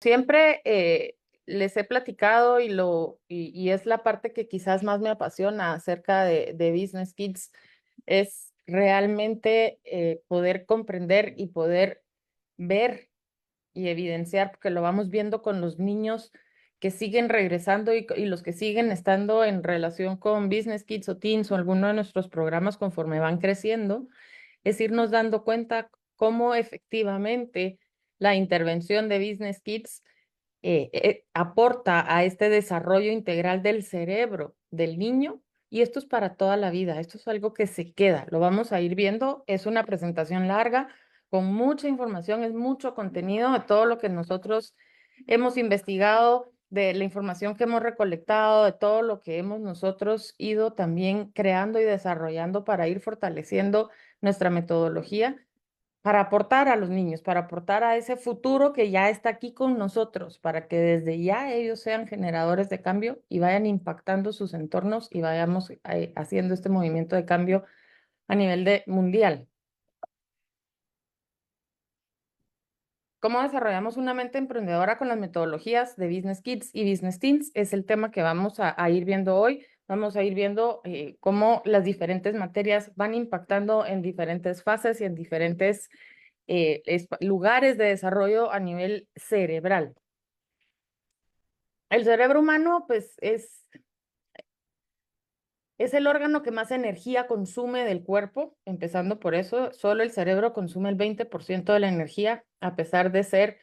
Siempre les he platicado y es la parte que quizás más me apasiona acerca de Business Kids, es realmente poder comprender y poder ver y evidenciar, porque lo vamos viendo con los niños que siguen regresando y los que siguen estando en relación con Business Kids o Teens o alguno de nuestros programas conforme van creciendo, es irnos dando cuenta cómo efectivamente la intervención de Business Kids aporta a este desarrollo integral del cerebro del niño, y esto es para toda la vida, esto es algo que se queda, lo vamos a ir viendo, es una presentación larga, con mucha información, es mucho contenido de todo lo que nosotros hemos investigado, de la información que hemos recolectado, de todo lo que hemos nosotros ido también creando y desarrollando para ir fortaleciendo nuestra metodología para aportar a los niños, para aportar a ese futuro que ya está aquí con nosotros, para que desde ya ellos sean generadores de cambio y vayan impactando sus entornos y vayamos haciendo este movimiento de cambio a nivel mundial. ¿Cómo desarrollamos una mente emprendedora con las metodologías de Business Kids y Business Teens? Es el tema que vamos a ir viendo hoy. Vamos a ir viendo cómo las diferentes materias van impactando en diferentes fases y en diferentes lugares de desarrollo a nivel cerebral. El cerebro humano, pues, es el órgano que más energía consume del cuerpo, empezando por eso, solo el cerebro consume el 20% de la energía, a pesar de ser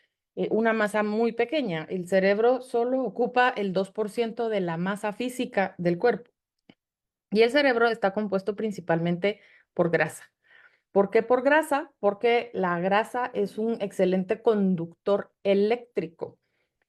una masa muy pequeña. El cerebro solo ocupa el 2% de la masa física del cuerpo. Y el cerebro está compuesto principalmente por grasa. ¿Por qué por grasa? Porque la grasa es un excelente conductor eléctrico.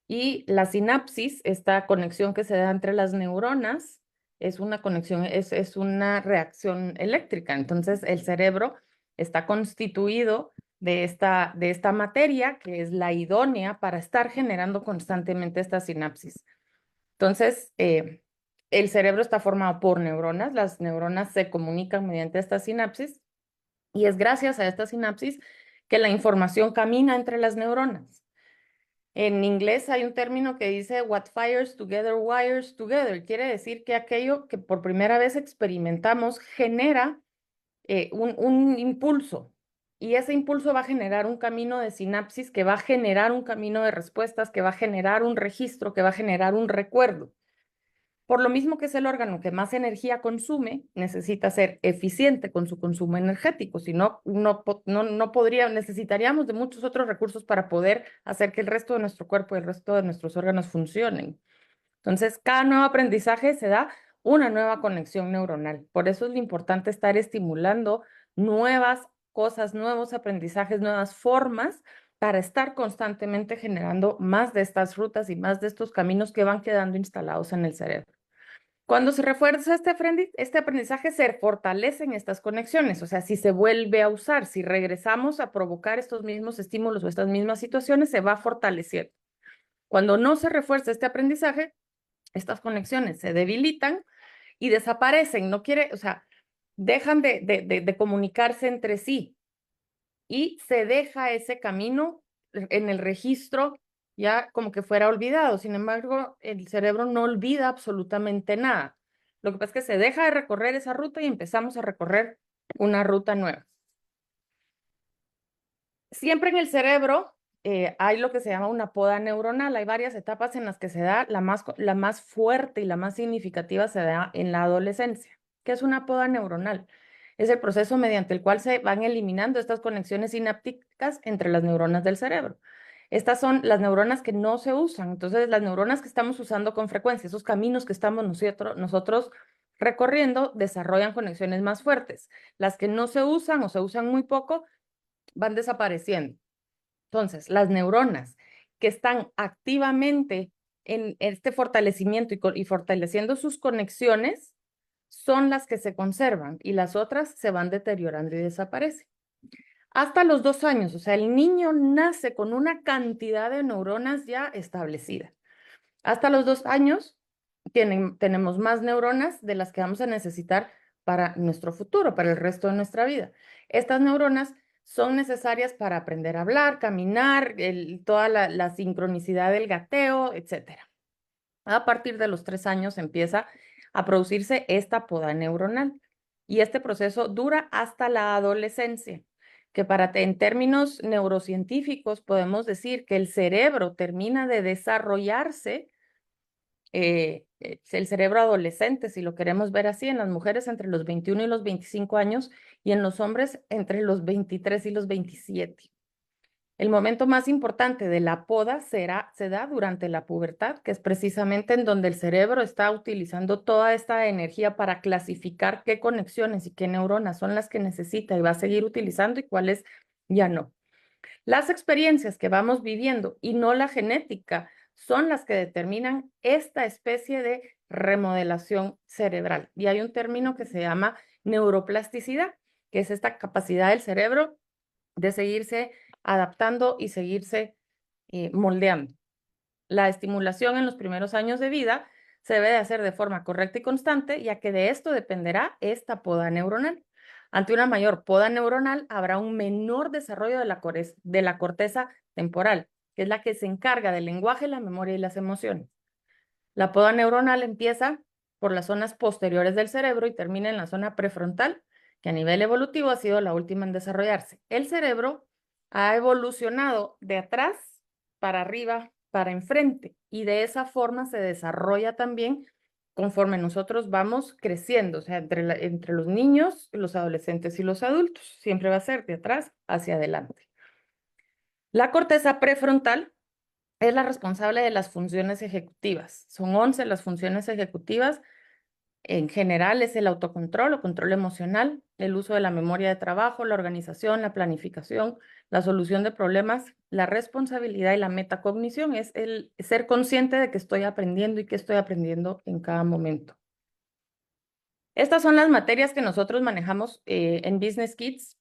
Y la sinapsis, esta conexión que se da entre las neuronas, es una conexión, es una reacción eléctrica. Entonces, el cerebro está constituido de esta materia que es la idónea para estar generando constantemente esta sinapsis. Entonces, el cerebro está formado por neuronas. Las neuronas se comunican mediante esta sinapsis y es gracias a esta sinapsis que la información camina entre las neuronas. En inglés hay un término que dice what fires together wires together. Quiere decir que aquello que por primera vez experimentamos genera un impulso, y ese impulso va a generar un camino de sinapsis que va a generar un camino de respuestas, que va a generar un registro, que va a generar un recuerdo. Por lo mismo que es el órgano que más energía consume, necesita ser eficiente con su consumo energético, si no, no podría, necesitaríamos de muchos otros recursos para poder hacer que el resto de nuestro cuerpo y el resto de nuestros órganos funcionen. Entonces, cada nuevo aprendizaje se da una nueva conexión neuronal. Por eso es lo importante estar estimulando nuevas cosas, nuevos aprendizajes, nuevas formas para estar constantemente generando más de estas rutas y más de estos caminos que van quedando instalados en el cerebro. Cuando se refuerza este aprendizaje, se fortalecen estas conexiones. O sea, si se vuelve a usar, si regresamos a provocar estos mismos estímulos o estas mismas situaciones, se va fortaleciendo. Cuando no se refuerza este aprendizaje, estas conexiones se debilitan y desaparecen. No quiere, o sea, dejan de comunicarse entre sí y se deja ese camino en el registro ya como que fuera olvidado. Sin embargo, el cerebro no olvida absolutamente nada. Lo que pasa es que se deja de recorrer esa ruta y empezamos a recorrer una ruta nueva. Siempre en el cerebro hay lo que se llama una poda neuronal. Hay varias etapas en las que se da, la más fuerte y la más significativa se da en la adolescencia. ¿Qué es una poda neuronal? Es el proceso mediante el cual se van eliminando estas conexiones sinápticas entre las neuronas del cerebro. Estas son las neuronas que no se usan. Entonces, las neuronas que estamos usando con frecuencia, esos caminos que estamos nosotros recorriendo, desarrollan conexiones más fuertes. Las que no se usan o se usan muy poco, van desapareciendo. Entonces, las neuronas que están activamente en este fortalecimiento y fortaleciendo sus conexiones son las que se conservan y las otras se van deteriorando y desaparecen. Hasta los 2 años, o sea, el niño nace con una cantidad de neuronas ya establecida. Hasta los 2 años tenemos más neuronas de las que vamos a necesitar para nuestro futuro, para el resto de nuestra vida. Estas neuronas son necesarias para aprender a hablar, caminar, toda la sincronicidad del gateo, etc. A partir de los 3 años empieza a producirse esta poda neuronal y este proceso dura hasta la adolescencia, que en términos neurocientíficos podemos decir que el cerebro termina de desarrollarse, el cerebro adolescente, si lo queremos ver así, en las mujeres entre los 21 y los 25 años y en los hombres entre los 23 y los 27. El momento más importante de la poda se da durante la pubertad, que es precisamente en donde el cerebro está utilizando toda esta energía para clasificar qué conexiones y qué neuronas son las que necesita y va a seguir utilizando y cuáles ya no. Las experiencias que vamos viviendo y no la genética son las que determinan esta especie de remodelación cerebral. Y hay un término que se llama neuroplasticidad, que es esta capacidad del cerebro de seguirse adaptando y seguirse moldeando. La estimulación en los primeros años de vida se debe de hacer de forma correcta y constante, ya que de esto dependerá esta poda neuronal. Ante una mayor poda neuronal, habrá un menor desarrollo de la corteza temporal, que es la que se encarga del lenguaje, la memoria y las emociones. La poda neuronal empieza por las zonas posteriores del cerebro y termina en la zona prefrontal, que a nivel evolutivo ha sido la última en desarrollarse. El cerebro ha evolucionado de atrás para arriba, para enfrente, y de esa forma se desarrolla también conforme nosotros vamos creciendo, o sea, entre los niños, los adolescentes y los adultos. Siempre va a ser de atrás hacia adelante. La corteza prefrontal es la responsable de las funciones ejecutivas. Son 11 las funciones ejecutivas. En general es el autocontrol o control emocional, el uso de la memoria de trabajo, la organización, la planificación, la solución de problemas, la responsabilidad y la metacognición. Es el ser consciente de que estoy aprendiendo y que estoy aprendiendo en cada momento. Estas son las materias que nosotros manejamos en Business Kids.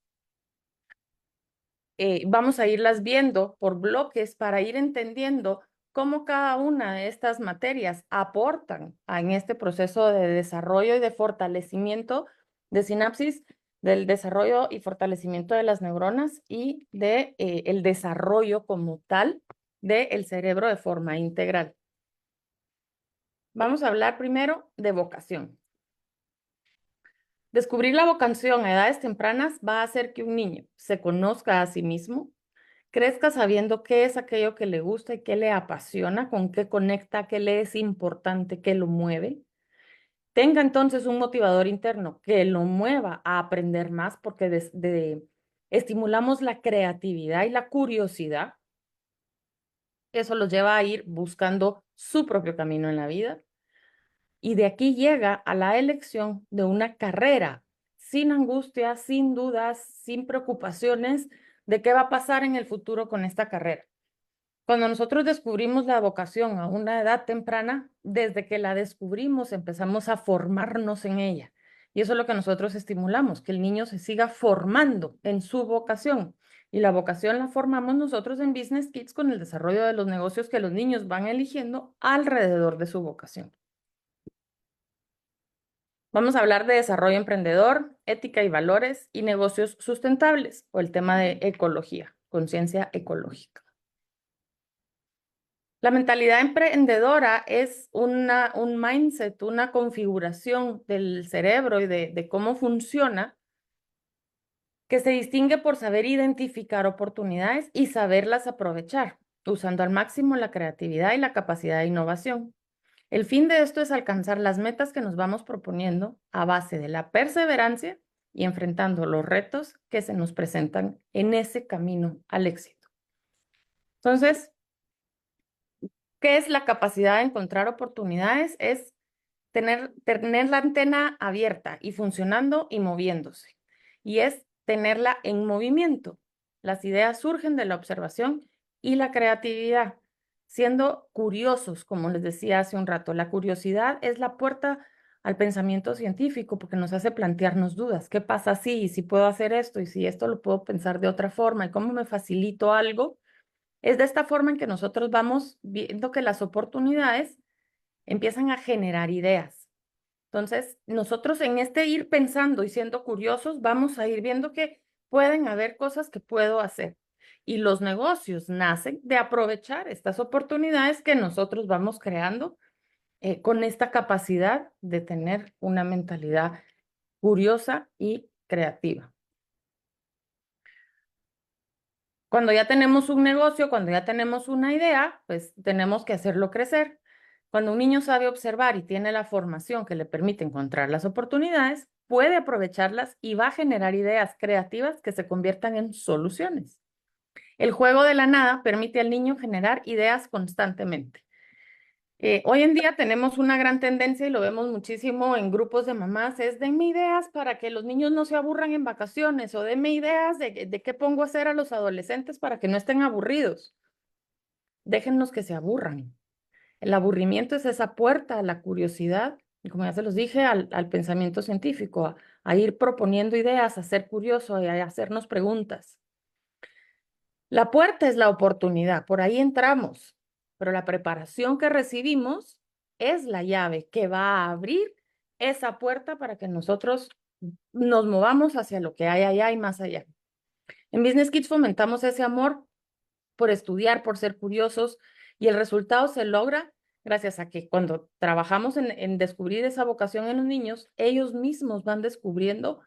Vamos a irlas viendo por bloques para ir entendiendo cómo cada una de estas materias aportan en este proceso de desarrollo y de fortalecimiento de sinapsis, del desarrollo y fortalecimiento de las neuronas y de el desarrollo como tal del cerebro de forma integral. Vamos a hablar primero de vocación. Descubrir la vocación a edades tempranas va a hacer que un niño se conozca a sí mismo, crezca sabiendo qué es aquello que le gusta y qué le apasiona, con qué conecta, qué le es importante, qué lo mueve. Tenga entonces un motivador interno que lo mueva a aprender más porque estimulamos la creatividad y la curiosidad. Eso los lleva a ir buscando su propio camino en la vida. Y de aquí llega a la elección de una carrera, sin angustia, sin dudas, sin preocupaciones de qué va a pasar en el futuro con esta carrera. Cuando nosotros descubrimos la vocación a una edad temprana, desde que la descubrimos empezamos a formarnos en ella. Y eso es lo que nosotros estimulamos, que el niño se siga formando en su vocación. Y la vocación la formamos nosotros en Business Kids con el desarrollo de los negocios que los niños van eligiendo alrededor de su vocación. Vamos a hablar de desarrollo emprendedor, ética y valores y negocios sustentables, o el tema de ecología, conciencia ecológica. La mentalidad emprendedora es un mindset, una configuración del cerebro y de cómo funciona, que se distingue por saber identificar oportunidades y saberlas aprovechar, usando al máximo la creatividad y la capacidad de innovación. El fin de esto es alcanzar las metas que nos vamos proponiendo a base de la perseverancia y enfrentando los retos que se nos presentan en ese camino al éxito. Entonces, ¿qué es la capacidad de encontrar oportunidades? Es tener la antena abierta y funcionando y moviéndose. Y es tenerla en movimiento. Las ideas surgen de la observación y la creatividad, siendo curiosos, como les decía hace un rato. La curiosidad es la puerta al pensamiento científico porque nos hace plantearnos dudas. ¿Qué pasa si puedo hacer esto y si esto lo puedo pensar de otra forma y cómo me facilito algo? Es de esta forma en que nosotros vamos viendo que las oportunidades empiezan a generar ideas. Entonces, nosotros en este ir pensando y siendo curiosos, vamos a ir viendo que pueden haber cosas que puedo hacer. Y los negocios nacen de aprovechar estas oportunidades que nosotros vamos creando con esta capacidad de tener una mentalidad curiosa y creativa. Cuando ya tenemos un negocio, cuando ya tenemos una idea, pues tenemos que hacerlo crecer. Cuando un niño sabe observar y tiene la formación que le permite encontrar las oportunidades, puede aprovecharlas y va a generar ideas creativas que se conviertan en soluciones. El juego de la nada permite al niño generar ideas constantemente. Hoy en día tenemos una gran tendencia y lo vemos muchísimo en grupos de mamás, es denme ideas para que los niños no se aburran en vacaciones o denme ideas de qué pongo a hacer a los adolescentes para que no estén aburridos. Déjenlos que se aburran. El aburrimiento es esa puerta a la curiosidad, y como ya se los dije, al pensamiento científico, a ir proponiendo ideas, a ser curioso y a hacernos preguntas. La puerta es la oportunidad, por ahí entramos, pero la preparación que recibimos es la llave que va a abrir esa puerta para que nosotros nos movamos hacia lo que hay allá y más allá. En Business Kids fomentamos ese amor por estudiar, por ser curiosos, y el resultado se logra gracias a que cuando trabajamos en descubrir esa vocación en los niños, ellos mismos van descubriendo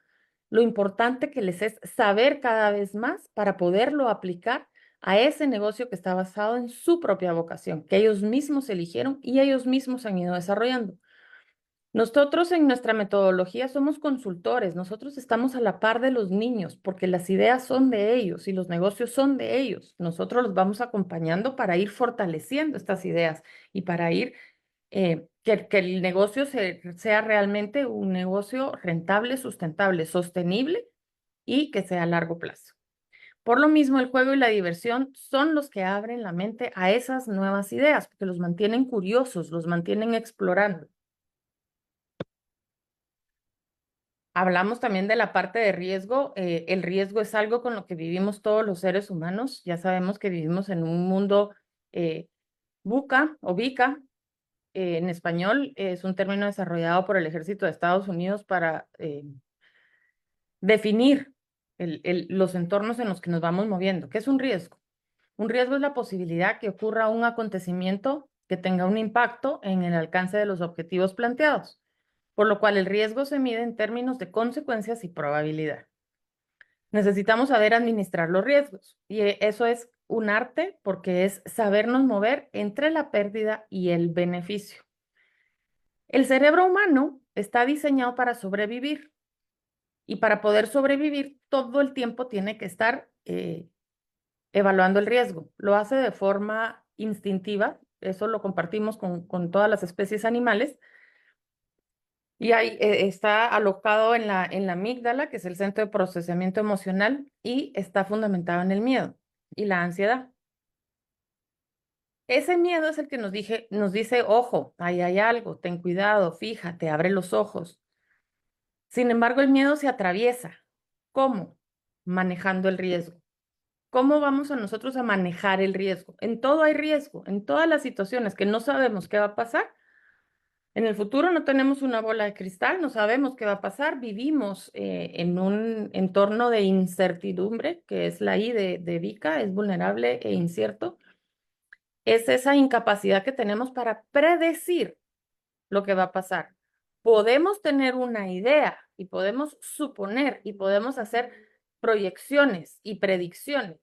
lo importante que les es saber cada vez más para poderlo aplicar a ese negocio que está basado en su propia vocación, que ellos mismos eligieron y ellos mismos han ido desarrollando. Nosotros en nuestra metodología somos consultores, nosotros estamos a la par de los niños porque las ideas son de ellos y los negocios son de ellos. Nosotros los vamos acompañando para ir fortaleciendo estas ideas y para ir que el negocio sea realmente un negocio rentable, sustentable, sostenible y que sea a largo plazo. Por lo mismo, el juego y la diversión son los que abren la mente a esas nuevas ideas, porque los mantienen curiosos, los mantienen explorando. Hablamos también de la parte de riesgo. El riesgo es algo con lo que vivimos todos los seres humanos. Ya sabemos que vivimos en un mundo VUCA o VICA. En español es un término desarrollado por el Ejército de Estados Unidos para definir los entornos en los que nos vamos moviendo. ¿Qué es un riesgo? Un riesgo es la posibilidad que ocurra un acontecimiento que tenga un impacto en el alcance de los objetivos planteados, por lo cual el riesgo se mide en términos de consecuencias y probabilidad. Necesitamos saber administrar los riesgos y eso es un arte porque es sabernos mover entre la pérdida y el beneficio. El cerebro humano está diseñado para sobrevivir y para poder sobrevivir todo el tiempo tiene que estar evaluando el riesgo. Lo hace de forma instintiva, eso lo compartimos con todas las especies animales. Y ahí está alocado en la amígdala, que es el centro de procesamiento emocional, y está fundamentado en el miedo y la ansiedad. Ese miedo es el que nos dice, ojo, ahí hay algo, ten cuidado, fíjate, abre los ojos. Sin embargo, el miedo se atraviesa. ¿Cómo? Manejando el riesgo. ¿Cómo vamos a nosotros a manejar el riesgo? En todo hay riesgo, en todas las situaciones que no sabemos qué va a pasar. En el futuro no tenemos una bola de cristal, no sabemos qué va a pasar. Vivimos en un entorno de incertidumbre, que es la I de VICA, es vulnerable e incierto. Es esa incapacidad que tenemos para predecir lo que va a pasar. Podemos tener una idea y podemos suponer y podemos hacer proyecciones y predicciones.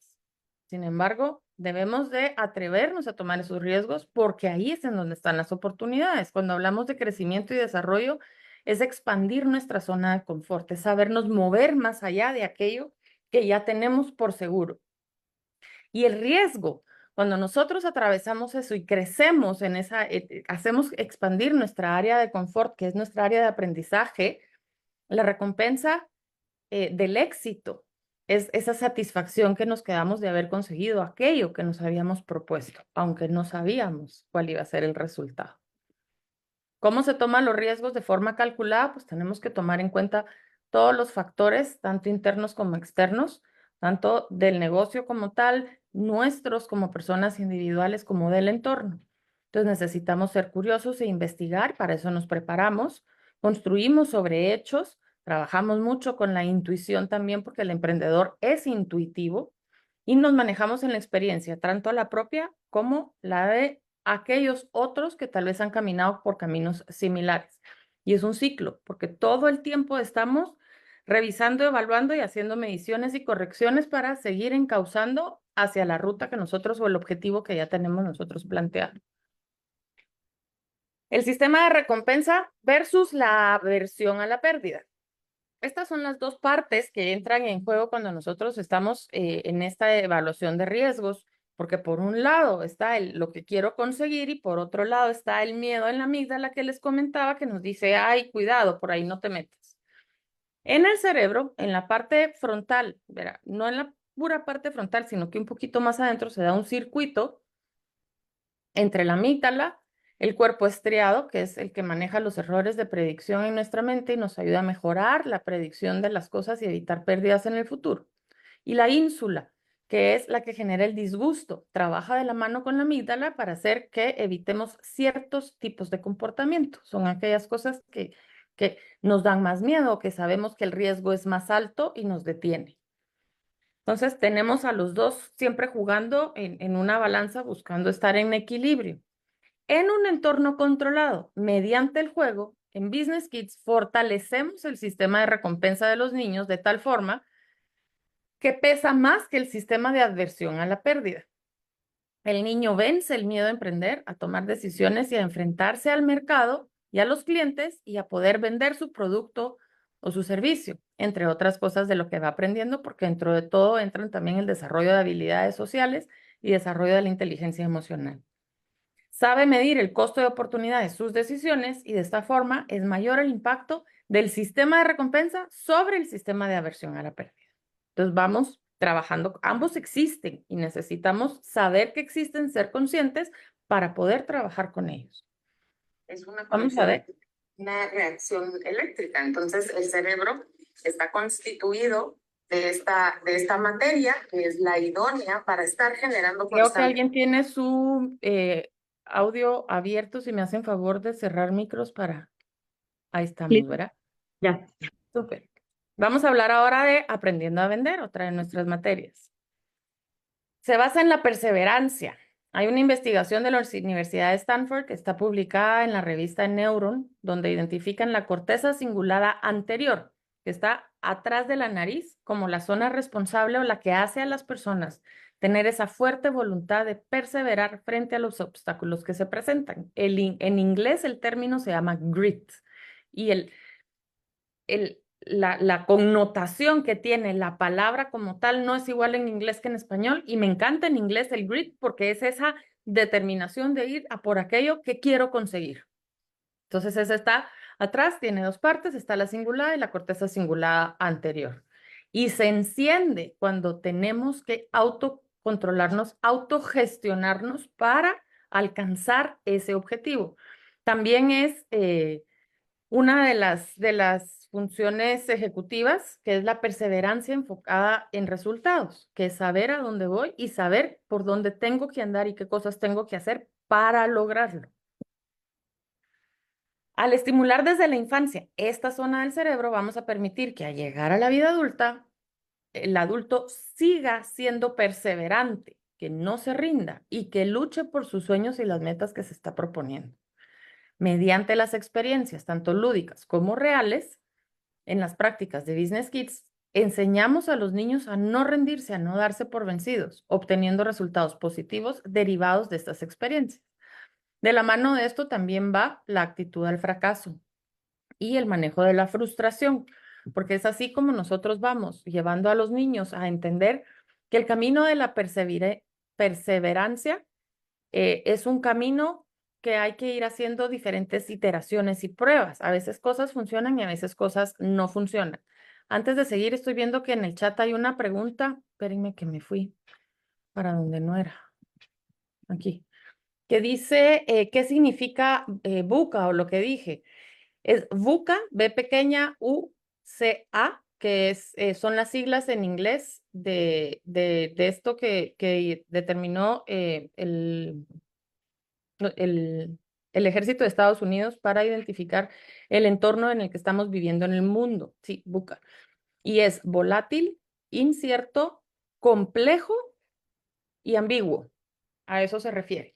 Sin embargo, debemos de atrevernos a tomar esos riesgos porque ahí es en donde están las oportunidades. Cuando hablamos de crecimiento y desarrollo, es expandir nuestra zona de confort, es sabernos mover más allá de aquello que ya tenemos por seguro. Y el riesgo, cuando nosotros atravesamos eso y crecemos en esa, hacemos expandir nuestra área de confort, que es nuestra área de aprendizaje, la recompensa del éxito es esa satisfacción que nos quedamos de haber conseguido aquello que nos habíamos propuesto, aunque no sabíamos cuál iba a ser el resultado. ¿Cómo se toman los riesgos de forma calculada? Pues tenemos que tomar en cuenta todos los factores, tanto internos como externos, tanto del negocio como tal, nuestros como personas individuales, como del entorno. Entonces necesitamos ser curiosos e investigar, para eso nos preparamos, construimos sobre hechos, Trabajamos mucho con la intuición también porque el emprendedor es intuitivo y nos manejamos en la experiencia, tanto la propia como la de aquellos otros que tal vez han caminado por caminos similares. Y es un ciclo, porque todo el tiempo estamos revisando, evaluando y haciendo mediciones y correcciones para seguir encauzando hacia la ruta que nosotros o el objetivo que ya tenemos nosotros planteado. El sistema de recompensa versus la aversión a la pérdida. Estas son las dos partes que entran en juego cuando nosotros estamos en esta evaluación de riesgos, porque por un lado está lo que quiero conseguir y por otro lado está el miedo en la amígdala que les comentaba que nos dice, ay, cuidado, por ahí no te metas. En el cerebro, en la parte frontal, verá, no en la pura parte frontal, sino que un poquito más adentro se da un circuito entre la amígdala, el cuerpo estriado, que es el que maneja los errores de predicción en nuestra mente y nos ayuda a mejorar la predicción de las cosas y evitar pérdidas en el futuro. Y la ínsula, que es la que genera el disgusto, trabaja de la mano con la amígdala para hacer que evitemos ciertos tipos de comportamiento. Son aquellas cosas que nos dan más miedo, que sabemos que el riesgo es más alto y nos detiene. Entonces tenemos a los dos siempre jugando en una balanza buscando estar en equilibrio. En un entorno controlado, mediante el juego, en Business Kids fortalecemos el sistema de recompensa de los niños de tal forma que pesa más que el sistema de adversión a la pérdida. El niño vence el miedo a emprender, a tomar decisiones y a enfrentarse al mercado y a los clientes y a poder vender su producto o su servicio, entre otras cosas de lo que va aprendiendo, porque dentro de todo entran también el desarrollo de habilidades sociales y desarrollo de la inteligencia emocional. Sabe medir el costo de oportunidad de sus decisiones y de esta forma es mayor el impacto del sistema de recompensa sobre el sistema de aversión a la pérdida. Entonces vamos trabajando, ambos existen y necesitamos saber que existen, ser conscientes para poder trabajar con ellos. Es una Vamos a ver. Una reacción eléctrica. Entonces el cerebro está constituido de esta materia que es la idónea para estar generando Creo que alguien tiene su audio abierto, si me hacen favor de cerrar micros para... Ahí estamos, ¿verdad? Ya. Súper. Vamos a hablar ahora de aprendiendo a vender, otra de nuestras materias. Se basa en la perseverancia. Hay una investigación de la Universidad de Stanford que está publicada en la revista Neuron, donde identifican la corteza cingulada anterior, que está atrás de la nariz, como la zona responsable o la que hace a las personas tener esa fuerte voluntad de perseverar frente a los obstáculos que se presentan. En inglés el término se llama grit y la connotación que tiene la palabra como tal no es igual en inglés que en español y me encanta en inglés el grit porque es esa determinación de ir a por aquello que quiero conseguir. Entonces esa está atrás, tiene dos partes, está la cingulada y la corteza cingulada anterior. Y se enciende cuando tenemos que autocontrolarnos, autogestionarnos para alcanzar ese objetivo. También es una de las funciones ejecutivas, que es la perseverancia enfocada en resultados, que es saber a dónde voy y saber por dónde tengo que andar y qué cosas tengo que hacer para lograrlo. Al estimular desde la infancia esta zona del cerebro, vamos a permitir que al llegar a la vida adulta, el adulto siga siendo perseverante, que no se rinda y que luche por sus sueños y las metas que se está proponiendo. Mediante las experiencias, tanto lúdicas como reales, en las prácticas de Business Kids, enseñamos a los niños a no rendirse, a no darse por vencidos, obteniendo resultados positivos derivados de estas experiencias. De la mano de esto también va la actitud al fracaso y el manejo de la frustración, porque es así como nosotros vamos llevando a los niños a entender que el camino de la perseverancia es un camino que hay que ir haciendo diferentes iteraciones y pruebas. A veces cosas funcionan y a veces cosas no funcionan. Antes de seguir, estoy viendo que en el chat hay una pregunta. Espérenme que me fui para donde no era. Aquí. Que dice, ¿qué significa VUCA o lo que dije? Es VUCA, B pequeña, U-C-A, que son las siglas en inglés de esto que determinó el el ejército de Estados Unidos para identificar el entorno en el que estamos viviendo en el mundo. Sí, VUCA. Y es volátil, incierto, complejo y ambiguo. A eso se refiere.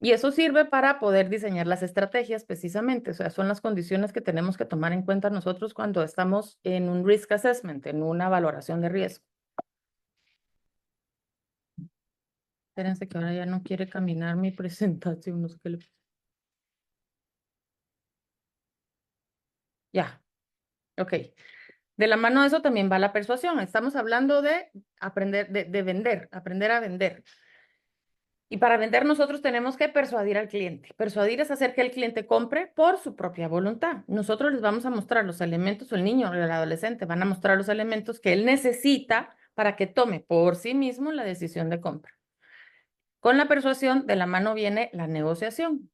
Y eso sirve para poder diseñar las estrategias precisamente, o sea, son las condiciones que tenemos que tomar en cuenta nosotros cuando estamos en un risk assessment, en una valoración de riesgo. Espérense que ahora ya no quiere caminar mi presentación, no sé qué le... Ya, ok. De la mano de eso también va la persuasión. Estamos hablando de aprender, de vender, aprender a vender. Y para vender nosotros tenemos que persuadir al cliente. Persuadir es hacer que el cliente compre por su propia voluntad. Nosotros les vamos a mostrar los elementos, o el niño o el adolescente van a mostrar los elementos que él necesita para que tome por sí mismo la decisión de compra. Con la persuasión de la mano viene la negociación.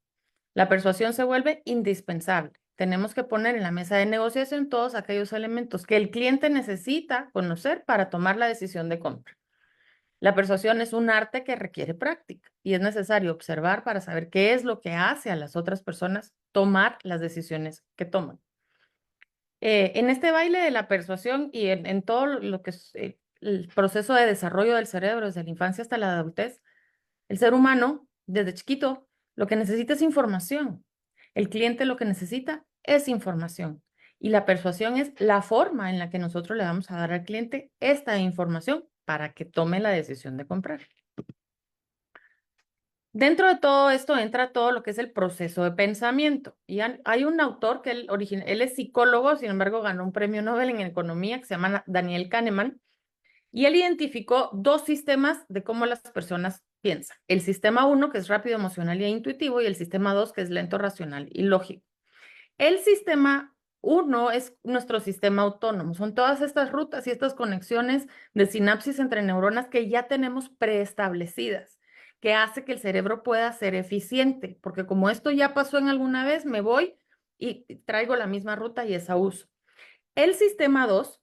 La persuasión se vuelve indispensable. Tenemos que poner en la mesa de negociación todos aquellos elementos que el cliente necesita conocer para tomar la decisión de compra. La persuasión es un arte que requiere práctica y es necesario observar para saber qué es lo que hace a las otras personas tomar las decisiones que toman. En este baile de la persuasión y en todo lo que es el proceso de desarrollo del cerebro desde la infancia hasta la adultez, el ser humano, desde chiquito, lo que necesita es información. El cliente lo que necesita es información. Y la persuasión es la forma en la que nosotros le vamos a dar al cliente esta información para que tome la decisión de comprar. Dentro de todo esto entra todo lo que es el proceso de pensamiento. Y hay un autor que él es psicólogo, sin embargo ganó un premio Nobel en economía que se llama Daniel Kahneman. Y él identificó dos sistemas de cómo las personas piensan. El sistema 1, que es rápido, emocional e intuitivo, y el sistema 2, que es lento, racional y lógico. El sistema 1 es nuestro sistema autónomo. Son todas estas rutas y estas conexiones de sinapsis entre neuronas que ya tenemos preestablecidas, que hace que el cerebro pueda ser eficiente, porque como esto ya pasó en alguna vez, me voy y traigo la misma ruta y esa uso. El sistema 2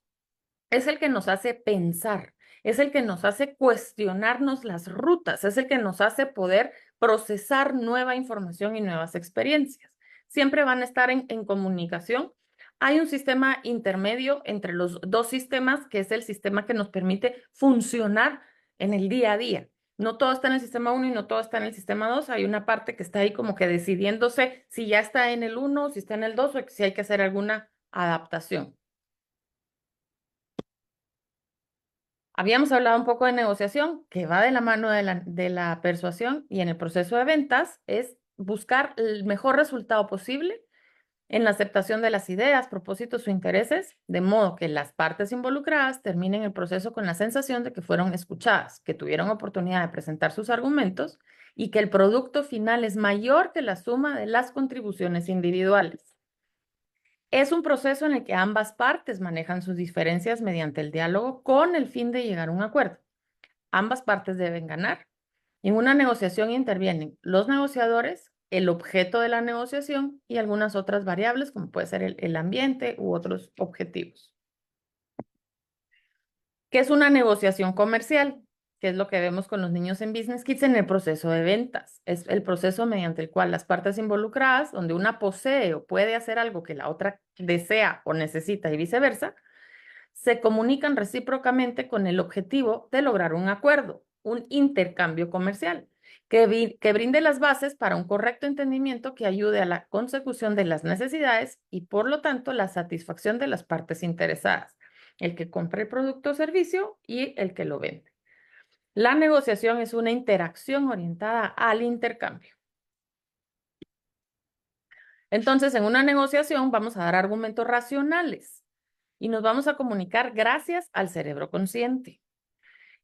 es el que nos hace pensar, es el que nos hace cuestionarnos las rutas, es el que nos hace poder procesar nueva información y nuevas experiencias. Siempre van a estar en comunicación. Hay un sistema intermedio entre los dos sistemas, que es el sistema que nos permite funcionar en el día a día. No todo está en el sistema 1 y no todo está en el sistema 2. Hay una parte que está ahí como que decidiéndose si ya está en el 1, si está en el 2 o si hay que hacer alguna adaptación. Habíamos hablado un poco de negociación, que va de la mano de la persuasión, y en el proceso de ventas es buscar el mejor resultado posible en la aceptación de las ideas, propósitos o intereses, de modo que las partes involucradas terminen el proceso con la sensación de que fueron escuchadas, que tuvieron oportunidad de presentar sus argumentos y que el producto final es mayor que la suma de las contribuciones individuales. Es un proceso en el que ambas partes manejan sus diferencias mediante el diálogo con el fin de llegar a un acuerdo. Ambas partes deben ganar. En una negociación intervienen los negociadores, el objeto de la negociación y algunas otras variables, como puede ser el ambiente u otros objetivos. ¿Qué es una negociación comercial? Que es lo que vemos con los niños en Business Kids en el proceso de ventas. Es el proceso mediante el cual las partes involucradas, donde una posee o puede hacer algo que la otra desea o necesita y viceversa, se comunican recíprocamente con el objetivo de lograr un acuerdo, un intercambio comercial, que brinde las bases para un correcto entendimiento que ayude a la consecución de las necesidades y, por lo tanto, la satisfacción de las partes interesadas, el que compra el producto o servicio y el que lo vende. La negociación es una interacción orientada al intercambio. Entonces, en una negociación vamos a dar argumentos racionales y nos vamos a comunicar gracias al cerebro consciente.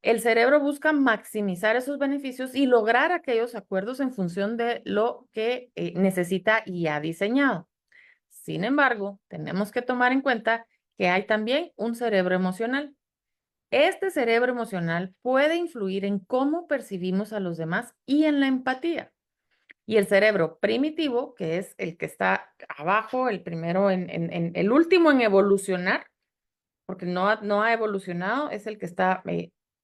El cerebro busca maximizar esos beneficios y lograr aquellos acuerdos en función de lo que necesita y ha diseñado. Sin embargo, tenemos que tomar en cuenta que hay también un cerebro emocional. Este cerebro emocional puede influir en cómo percibimos a los demás y en la empatía. Y el cerebro primitivo, que es el que está abajo, el primero el último en evolucionar, porque no ha evolucionado, es el que está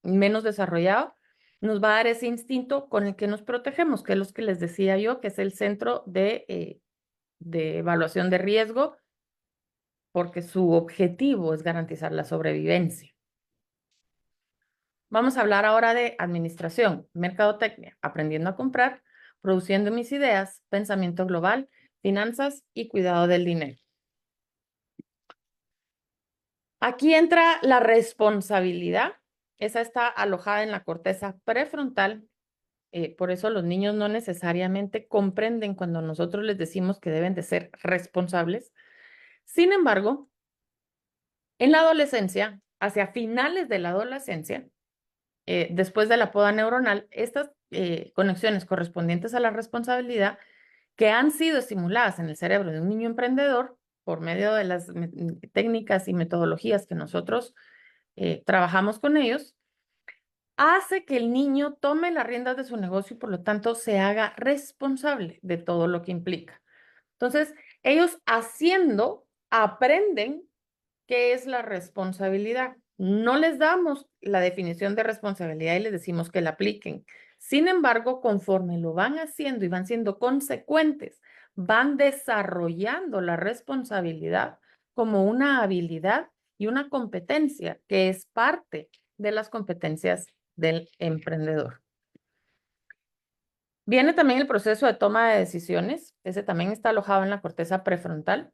menos desarrollado. nos va a dar ese instinto con el que nos protegemos, que es lo que les decía yo, que es el centro de evaluación de riesgo, porque su objetivo es garantizar la sobrevivencia. Vamos a hablar ahora de administración, mercadotecnia, aprendiendo a comprar, produciendo mis ideas, pensamiento global, finanzas y cuidado del dinero. Aquí entra la responsabilidad. Esa está alojada en la corteza prefrontal. Por eso los niños no necesariamente comprenden cuando nosotros les decimos que deben de ser responsables. Sin embargo, en la adolescencia, hacia finales de la adolescencia, después de la poda neuronal, estas conexiones correspondientes a la responsabilidad que han sido estimuladas en el cerebro de un niño emprendedor por medio de las técnicas y metodologías que nosotros trabajamos con ellos, hace que el niño tome las riendas de su negocio y por lo tanto se haga responsable de todo lo que implica. Entonces, ellos haciendo aprenden qué es la responsabilidad. No les damos la definición de responsabilidad y les decimos que la apliquen. Sin embargo, conforme lo van haciendo y van siendo consecuentes, van desarrollando la responsabilidad como una habilidad y una competencia que es parte de las competencias del emprendedor. Viene también el proceso de toma de decisiones. Ese también está alojado en la corteza prefrontal.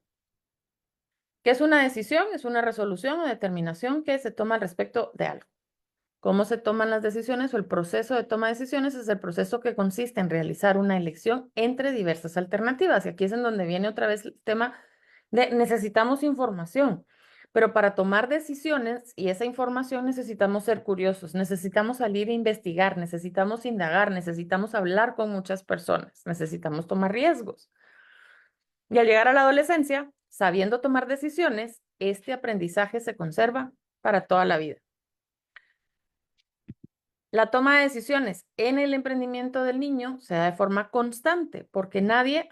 ¿Qué es una decisión? Es una resolución o determinación que se toma al respecto de algo. ¿Cómo se toman las decisiones o el proceso de toma de decisiones? Es el proceso que consiste en realizar una elección entre diversas alternativas. Y aquí es en donde viene otra vez el tema de necesitamos información. Pero para tomar decisiones y esa información necesitamos ser curiosos, necesitamos salir a investigar, necesitamos indagar, necesitamos hablar con muchas personas, necesitamos tomar riesgos. Y al llegar a la adolescencia, sabiendo tomar decisiones, este aprendizaje se conserva para toda la vida. La toma de decisiones en el emprendimiento del niño se da de forma constante porque nadie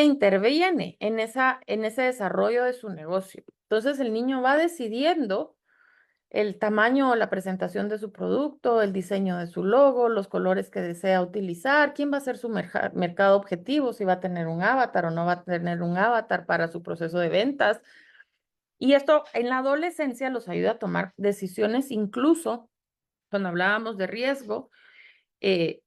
interviene en ese desarrollo de su negocio. Entonces el niño va decidiendo el tamaño o la presentación de su producto, el diseño de su logo, los colores que desea utilizar, quién va a ser su mercado objetivo, si va a tener un avatar o no va a tener un avatar para su proceso de ventas. Y esto en la adolescencia los ayuda a tomar decisiones, incluso cuando hablábamos de riesgo,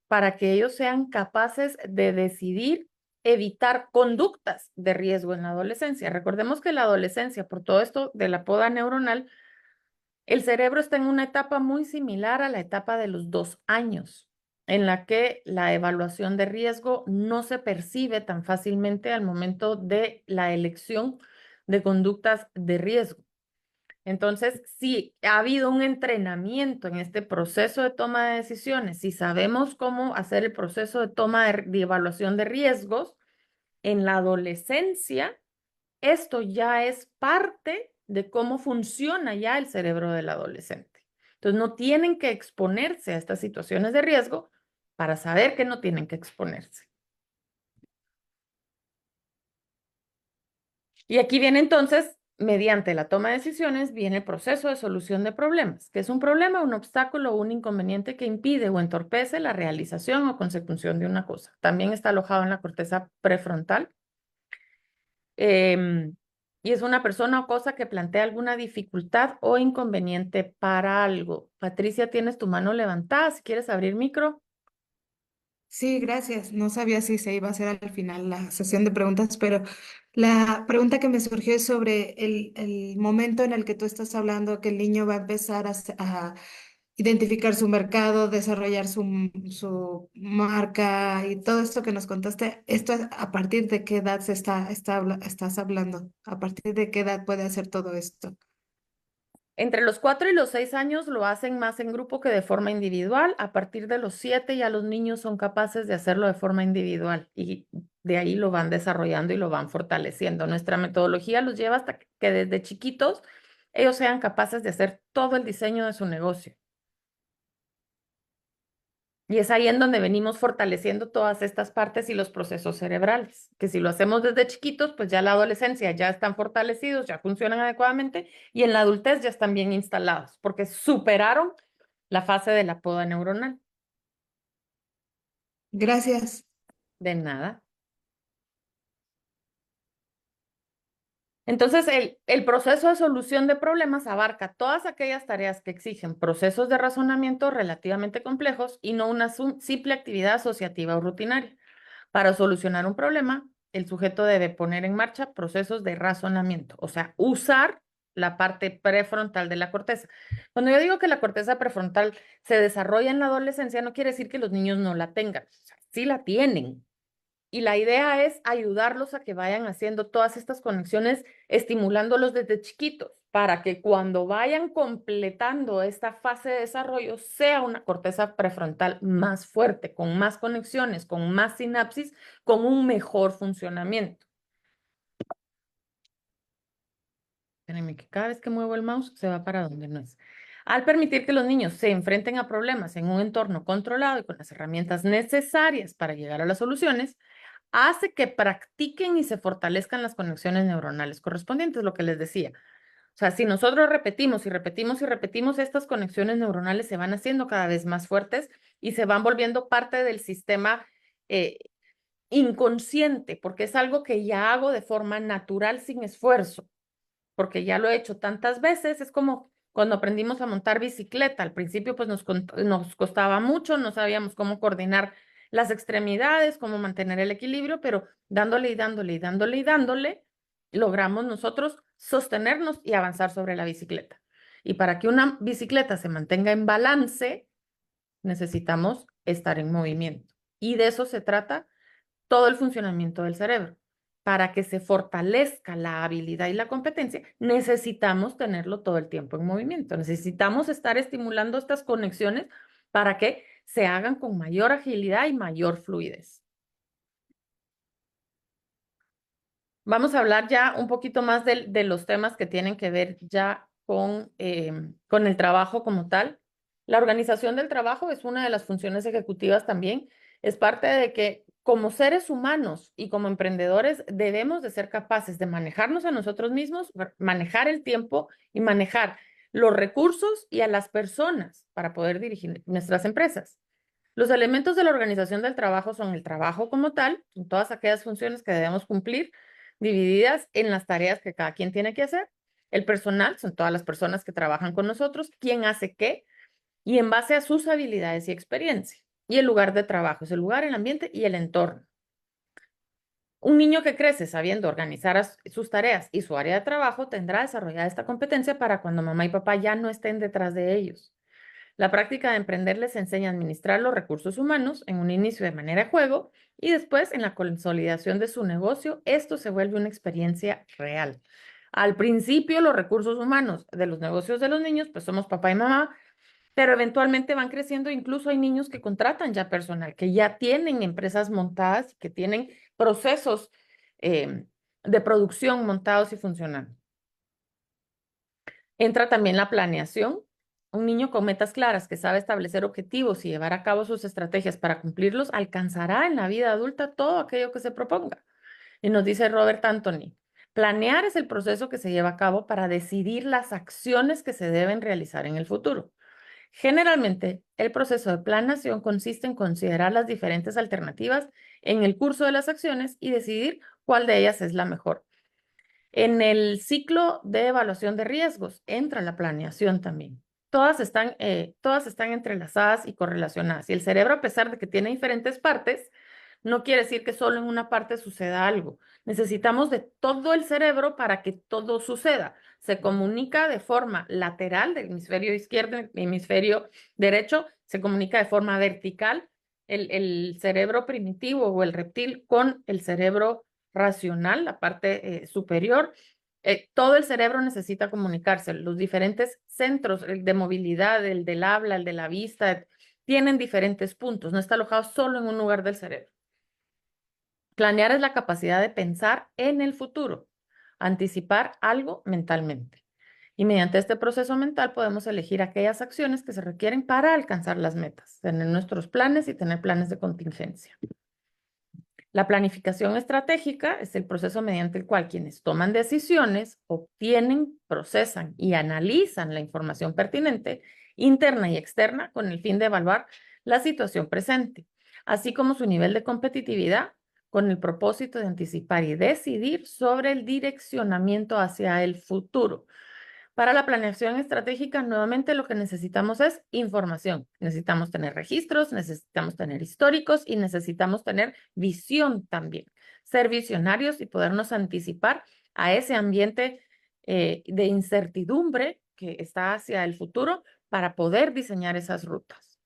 para que ellos sean capaces de decidir evitar conductas de riesgo en la adolescencia. Recordemos que la adolescencia, por todo esto de la poda neuronal, el cerebro está en una etapa muy similar a la etapa de los 2 años, en la que la evaluación de riesgo no se percibe tan fácilmente al momento de la elección de conductas de riesgo. Entonces, si ha habido un entrenamiento en este proceso de toma de decisiones, si sabemos cómo hacer el proceso de toma de evaluación de riesgos, en la adolescencia esto ya es parte de cómo funciona ya el cerebro del adolescente. Entonces, no tienen que exponerse a estas situaciones de riesgo para saber que no tienen que exponerse. Y aquí viene entonces, mediante la toma de decisiones, viene el proceso de solución de problemas, que es un problema, un obstáculo o un inconveniente que impide o entorpece la realización o consecución de una cosa. También está alojado en la corteza prefrontal. Y es una persona o cosa que plantea alguna dificultad o inconveniente para algo. Patricia, tienes tu mano levantada. Si quieres abrir micro. Sí, gracias. No sabía si se iba a hacer al final la sesión de preguntas, pero la pregunta que me surgió es sobre el momento en el que tú estás hablando que el niño va a empezar a identificar su mercado, desarrollar su marca y todo esto que nos contaste. ¿Esto es a partir de qué edad estás hablando? ¿A partir de qué edad puede hacer todo esto? Entre los 4 y los 6 años lo hacen más en grupo que de forma individual. A partir de los 7 ya los niños son capaces de hacerlo de forma individual y de ahí lo van desarrollando y lo van fortaleciendo. Nuestra metodología los lleva hasta que desde chiquitos ellos sean capaces de hacer todo el diseño de su negocio. Y es ahí en donde venimos fortaleciendo todas estas partes y los procesos cerebrales, que si lo hacemos desde chiquitos, pues ya en la adolescencia ya están fortalecidos, ya funcionan adecuadamente y en la adultez ya están bien instalados, porque superaron la fase de la poda neuronal. Gracias. De nada. Entonces, el proceso de solución de problemas abarca todas aquellas tareas que exigen procesos de razonamiento relativamente complejos y no una simple actividad asociativa o rutinaria. Para solucionar un problema, el sujeto debe poner en marcha procesos de razonamiento, o sea, usar la parte prefrontal de la corteza. Cuando yo digo que la corteza prefrontal se desarrolla en la adolescencia, no quiere decir que los niños no la tengan, o sea, sí la tienen, y la idea es ayudarlos a que vayan haciendo todas estas conexiones, estimulándolos desde chiquitos, para que cuando vayan completando esta fase de desarrollo sea una corteza prefrontal más fuerte, con más conexiones, con más sinapsis, con un mejor funcionamiento. Espérenme que cada vez que muevo el mouse se va para donde no es. Al permitir que los niños se enfrenten a problemas en un entorno controlado y con las herramientas necesarias para llegar a las soluciones, hace que practiquen y se fortalezcan las conexiones neuronales correspondientes, lo que les decía. O sea, si nosotros repetimos y repetimos y repetimos, estas conexiones neuronales se van haciendo cada vez más fuertes y se van volviendo parte del sistema inconsciente, porque es algo que ya hago de forma natural sin esfuerzo, porque ya lo he hecho tantas veces. Es como cuando aprendimos a montar bicicleta. Al principio, pues nos costaba mucho, no sabíamos cómo coordinar las extremidades, cómo mantener el equilibrio, pero dándole y dándole y dándole y dándole, logramos nosotros sostenernos y avanzar sobre la bicicleta. Y para que una bicicleta se mantenga en balance, necesitamos estar en movimiento. Y de eso se trata todo el funcionamiento del cerebro. Para que se fortalezca la habilidad y la competencia, necesitamos tenerlo todo el tiempo en movimiento. Necesitamos estar estimulando estas conexiones para que se hagan con mayor agilidad y mayor fluidez. Vamos a hablar ya un poquito más de los temas que tienen que ver ya con el trabajo como tal. La organización del trabajo es una de las funciones ejecutivas también. Es parte de que como seres humanos y como emprendedores debemos de ser capaces de manejarnos a nosotros mismos, manejar el tiempo y manejar los recursos y a las personas para poder dirigir nuestras empresas. Los elementos de la organización del trabajo son el trabajo como tal, son todas aquellas funciones que debemos cumplir, divididas en las tareas que cada quien tiene que hacer. El personal son todas las personas que trabajan con nosotros, quién hace qué, y en base a sus habilidades y experiencia. Y el lugar de trabajo es el lugar, el ambiente y el entorno. Un niño que crece sabiendo organizar sus tareas y su área de trabajo tendrá desarrollada esta competencia para cuando mamá y papá ya no estén detrás de ellos. La práctica de emprender les enseña a administrar los recursos humanos en un inicio de manera de juego y después en la consolidación de su negocio, esto se vuelve una experiencia real. Al principio, los recursos humanos de los negocios de los niños, pues somos papá y mamá, pero eventualmente van creciendo. Incluso hay niños que contratan ya personal, que ya tienen empresas montadas, que tienen procesos eh, de producción montados y funcionando. Entra también la planeación. Un niño con metas claras que sabe establecer objetivos y llevar a cabo sus estrategias para cumplirlos, alcanzará en la vida adulta todo aquello que se proponga. Y nos dice Robert Anthony, planear es el proceso que se lleva a cabo para decidir las acciones que se deben realizar en el futuro. Generalmente, el proceso de planeación consiste en considerar las diferentes alternativas en el curso de las acciones y decidir cuál de ellas es la mejor. En el ciclo de evaluación de riesgos entra la planeación también. Todas están entrelazadas y correlacionadas. Y el cerebro, a pesar de que tiene diferentes partes, no quiere decir que solo en una parte suceda algo. Necesitamos de todo el cerebro para que todo suceda. Se comunica de forma lateral del hemisferio izquierdo, hemisferio derecho, se comunica de forma vertical el cerebro primitivo o el reptil con el cerebro racional, la parte superior. Todo el cerebro necesita comunicarse. Los diferentes centros, el de movilidad, el del habla, el de la vista, tienen diferentes puntos. No está alojado solo en un lugar del cerebro. Planear es la capacidad de pensar en el futuro, anticipar algo mentalmente. Y mediante este proceso mental podemos elegir aquellas acciones que se requieren para alcanzar las metas, tener nuestros planes y tener planes de contingencia. La planificación estratégica es el proceso mediante el cual quienes toman decisiones obtienen, procesan y analizan la información pertinente, interna y externa, con el fin de evaluar la situación presente, así como su nivel de competitividad, con el propósito de anticipar y decidir sobre el direccionamiento hacia el futuro. Para la planeación estratégica, nuevamente lo que necesitamos es información. Necesitamos tener registros, necesitamos tener históricos y necesitamos tener visión también. Ser visionarios y podernos anticipar a ese ambiente de incertidumbre que está hacia el futuro para poder diseñar esas rutas.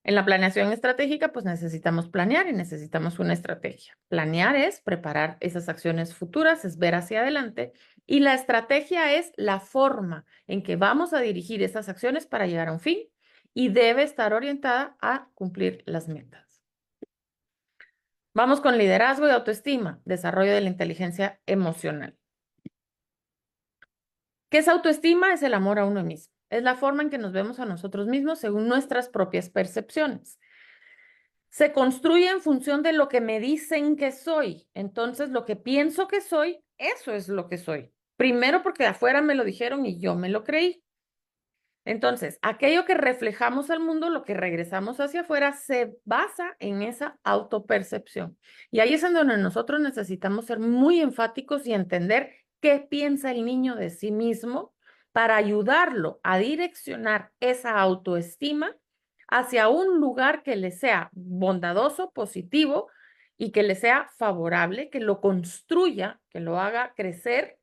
En la planeación estratégica, pues necesitamos planear y necesitamos una estrategia. Planear es preparar esas acciones futuras, es ver hacia adelante, y la estrategia es la forma en que vamos a dirigir esas acciones para llegar a un fin y debe estar orientada a cumplir las metas. Vamos con liderazgo y autoestima, desarrollo de la inteligencia emocional. ¿Qué es autoestima? Es el amor a uno mismo. Es la forma en que nos vemos a nosotros mismos según nuestras propias percepciones. Se construye en función de lo que me dicen que soy. Entonces, lo que pienso que soy, eso es lo que soy. Primero porque de afuera me lo dijeron y yo me lo creí. Entonces, aquello que reflejamos al mundo, lo que regresamos hacia afuera, se basa en esa autopercepción. Y ahí es en donde nosotros necesitamos ser muy enfáticos y entender qué piensa el niño de sí mismo para ayudarlo a direccionar esa autoestima hacia un lugar que le sea bondadoso, positivo y que le sea favorable, que lo construya, que lo haga crecer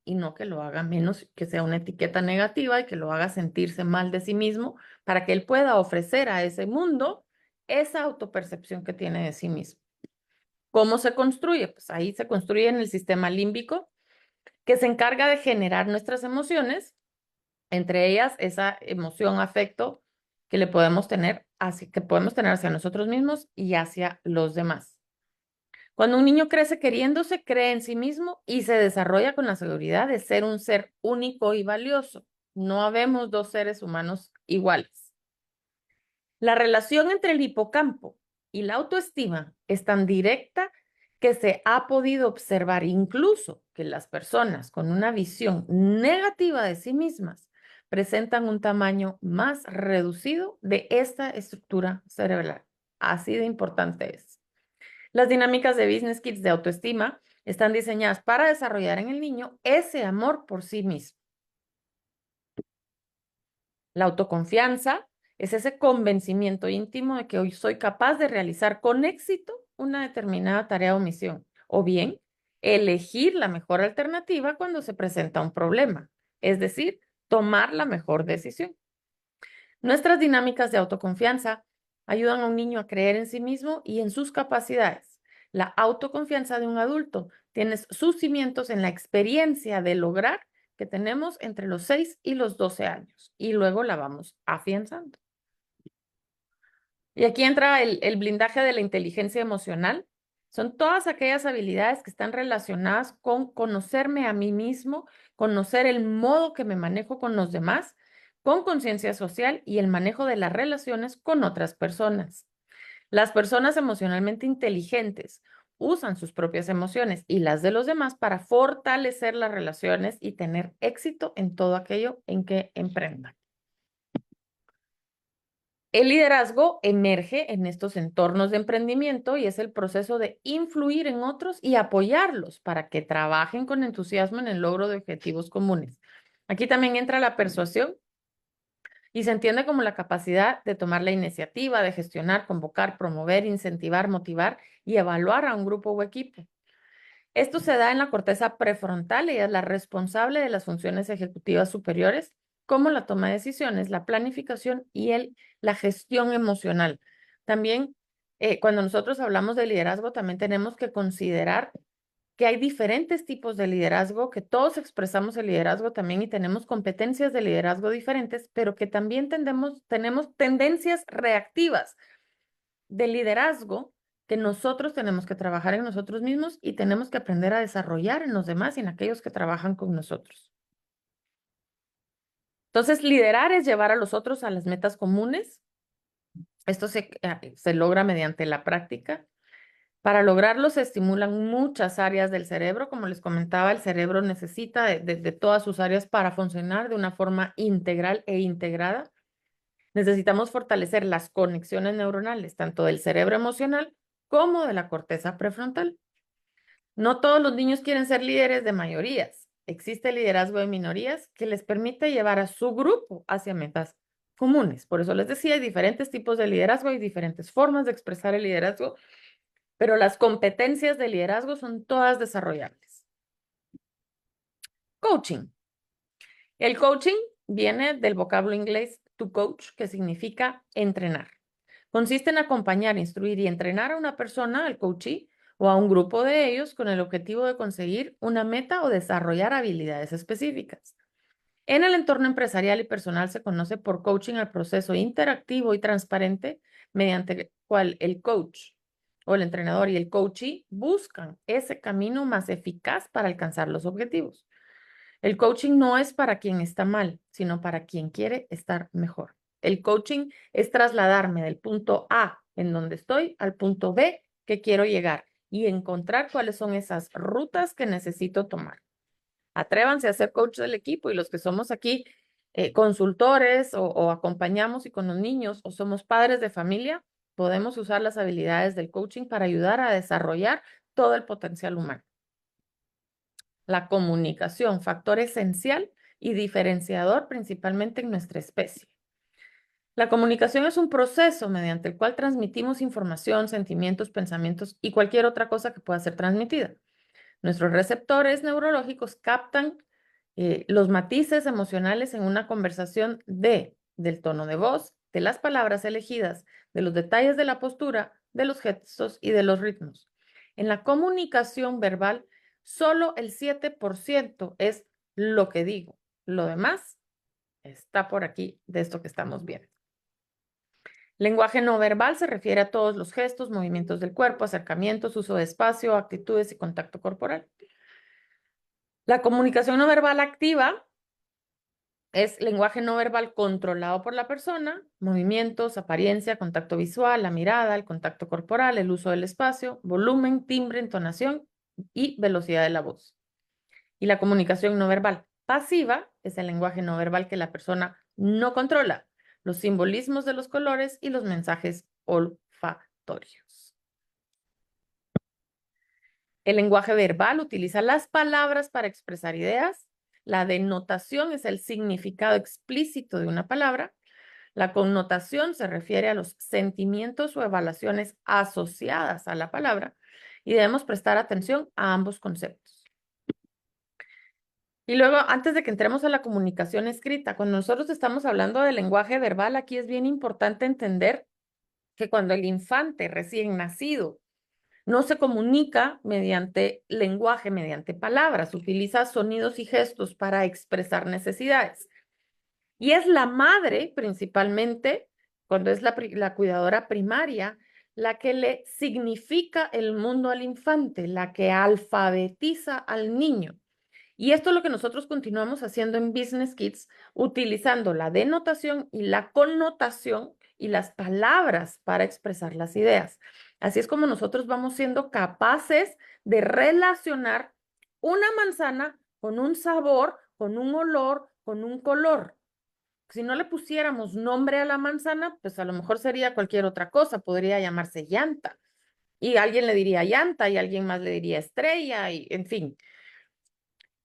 y no que lo haga menos, que sea una etiqueta negativa y que lo haga sentirse mal de sí mismo para que él pueda ofrecer a ese mundo esa autopercepción que tiene de sí mismo. ¿Cómo se construye? Pues ahí se construye en el sistema límbico, que se encarga de generar nuestras emociones, entre ellas esa emoción, afecto que le podemos tener hacia nosotros mismos y hacia los demás. Cuando un niño crece queriéndose, cree en sí mismo y se desarrolla con la seguridad de ser un ser único y valioso. No habemos dos seres humanos iguales. La relación entre el hipocampo y la autoestima es tan directa que se ha podido observar incluso que las personas con una visión negativa de sí mismas presentan un tamaño más reducido de esta estructura cerebral. Así de importante es. Las dinámicas de Business Kids de autoestima están diseñadas para desarrollar en el niño ese amor por sí mismo. La autoconfianza es ese convencimiento íntimo de que hoy soy capaz de realizar con éxito una determinada tarea o misión, o bien elegir la mejor alternativa cuando se presenta un problema, es decir, tomar la mejor decisión. Nuestras dinámicas de autoconfianza ayudan a un niño a creer en sí mismo y en sus capacidades. La autoconfianza de un adulto tiene sus cimientos en la experiencia de lograr que tenemos entre los 6 y los 12 años y luego la vamos afianzando. Y aquí entra el blindaje de la inteligencia emocional. Son todas aquellas habilidades que están relacionadas con conocerme a mí mismo, conocer el modo que me manejo con los demás, con conciencia social y el manejo de las relaciones con otras personas. Las personas emocionalmente inteligentes usan sus propias emociones y las de los demás para fortalecer las relaciones y tener éxito en todo aquello en que emprendan. El liderazgo emerge en estos entornos de emprendimiento y es el proceso de influir en otros y apoyarlos para que trabajen con entusiasmo en el logro de objetivos comunes. Aquí también entra la persuasión y se entiende como la capacidad de tomar la iniciativa, de gestionar, convocar, promover, incentivar, motivar y evaluar a un grupo o equipo. Esto se da en la corteza prefrontal y es la responsable de las funciones ejecutivas superiores, como la toma de decisiones, la planificación y la gestión emocional. También, cuando nosotros hablamos de liderazgo, también tenemos que considerar que hay diferentes tipos de liderazgo, que todos expresamos el liderazgo también y tenemos competencias de liderazgo diferentes, pero que también tenemos tendencias reactivas de liderazgo que nosotros tenemos que trabajar en nosotros mismos y tenemos que aprender a desarrollar en los demás y en aquellos que trabajan con nosotros. Entonces, liderar es llevar a los otros a las metas comunes. Esto se logra mediante la práctica. Para lograrlo se estimulan muchas áreas del cerebro. Como les comentaba, el cerebro necesita de todas sus áreas para funcionar de una forma integral e integrada. Necesitamos fortalecer las conexiones neuronales, tanto del cerebro emocional como de la corteza prefrontal. No todos los niños quieren ser líderes de mayorías. Existe liderazgo de minorías que les permite llevar a su grupo hacia metas comunes. Por eso les decía, hay diferentes tipos de liderazgo, hay diferentes formas de expresar el liderazgo, pero las competencias de liderazgo son todas desarrollables. Coaching. El coaching viene del vocablo inglés to coach, que significa entrenar. Consiste en acompañar, instruir y entrenar a una persona, al coachee, o a un grupo de ellos con el objetivo de conseguir una meta o desarrollar habilidades específicas. En el entorno empresarial y personal se conoce por coaching al proceso interactivo y transparente mediante el cual el coach o el entrenador y el coachee buscan ese camino más eficaz para alcanzar los objetivos. El coaching no es para quien está mal, sino para quien quiere estar mejor. El coaching es trasladarme del punto A en donde estoy al punto B que quiero llegar y encontrar cuáles son esas rutas que necesito tomar. Atrévanse a ser coach del equipo y los que somos aquí consultores o acompañamos y con los niños o somos padres de familia, podemos usar las habilidades del coaching para ayudar a desarrollar todo el potencial humano. La comunicación, factor esencial y diferenciador principalmente en nuestra especie. La comunicación es un proceso mediante el cual transmitimos información, sentimientos, pensamientos y cualquier otra cosa que pueda ser transmitida. Nuestros receptores neurológicos captan los matices emocionales en una conversación del tono de voz, de las palabras elegidas, de los detalles de la postura, de los gestos y de los ritmos. En la comunicación verbal, solo el 7% es lo que digo. Lo demás está por aquí de esto que estamos viendo. Lenguaje no verbal se refiere a todos los gestos, movimientos del cuerpo, acercamientos, uso de espacio, actitudes y contacto corporal. La comunicación no verbal activa es lenguaje no verbal controlado por la persona, movimientos, apariencia, contacto visual, la mirada, el contacto corporal, el uso del espacio, volumen, timbre, entonación y velocidad de la voz. Y la comunicación no verbal pasiva es el lenguaje no verbal que la persona no controla, los simbolismos de los colores y los mensajes olfatorios. El lenguaje verbal utiliza las palabras para expresar ideas. La denotación es el significado explícito de una palabra. La connotación se refiere a los sentimientos o evaluaciones asociadas a la palabra y debemos prestar atención a ambos conceptos. Y luego, antes de que entremos a la comunicación escrita, cuando nosotros estamos hablando de lenguaje verbal, aquí es bien importante entender que cuando el infante recién nacido no se comunica mediante lenguaje, mediante palabras, utiliza sonidos y gestos para expresar necesidades. Y es la madre, principalmente, cuando es la cuidadora primaria, la que le significa el mundo al infante, la que alfabetiza al niño. Y esto es lo que nosotros continuamos haciendo en Business Kids, utilizando la denotación y la connotación y las palabras para expresar las ideas. Así es como nosotros vamos siendo capaces de relacionar una manzana con un sabor, con un olor, con un color. Si no le pusiéramos nombre a la manzana, pues a lo mejor sería cualquier otra cosa, podría llamarse llanta. Y alguien le diría llanta y alguien más le diría estrella y en fin.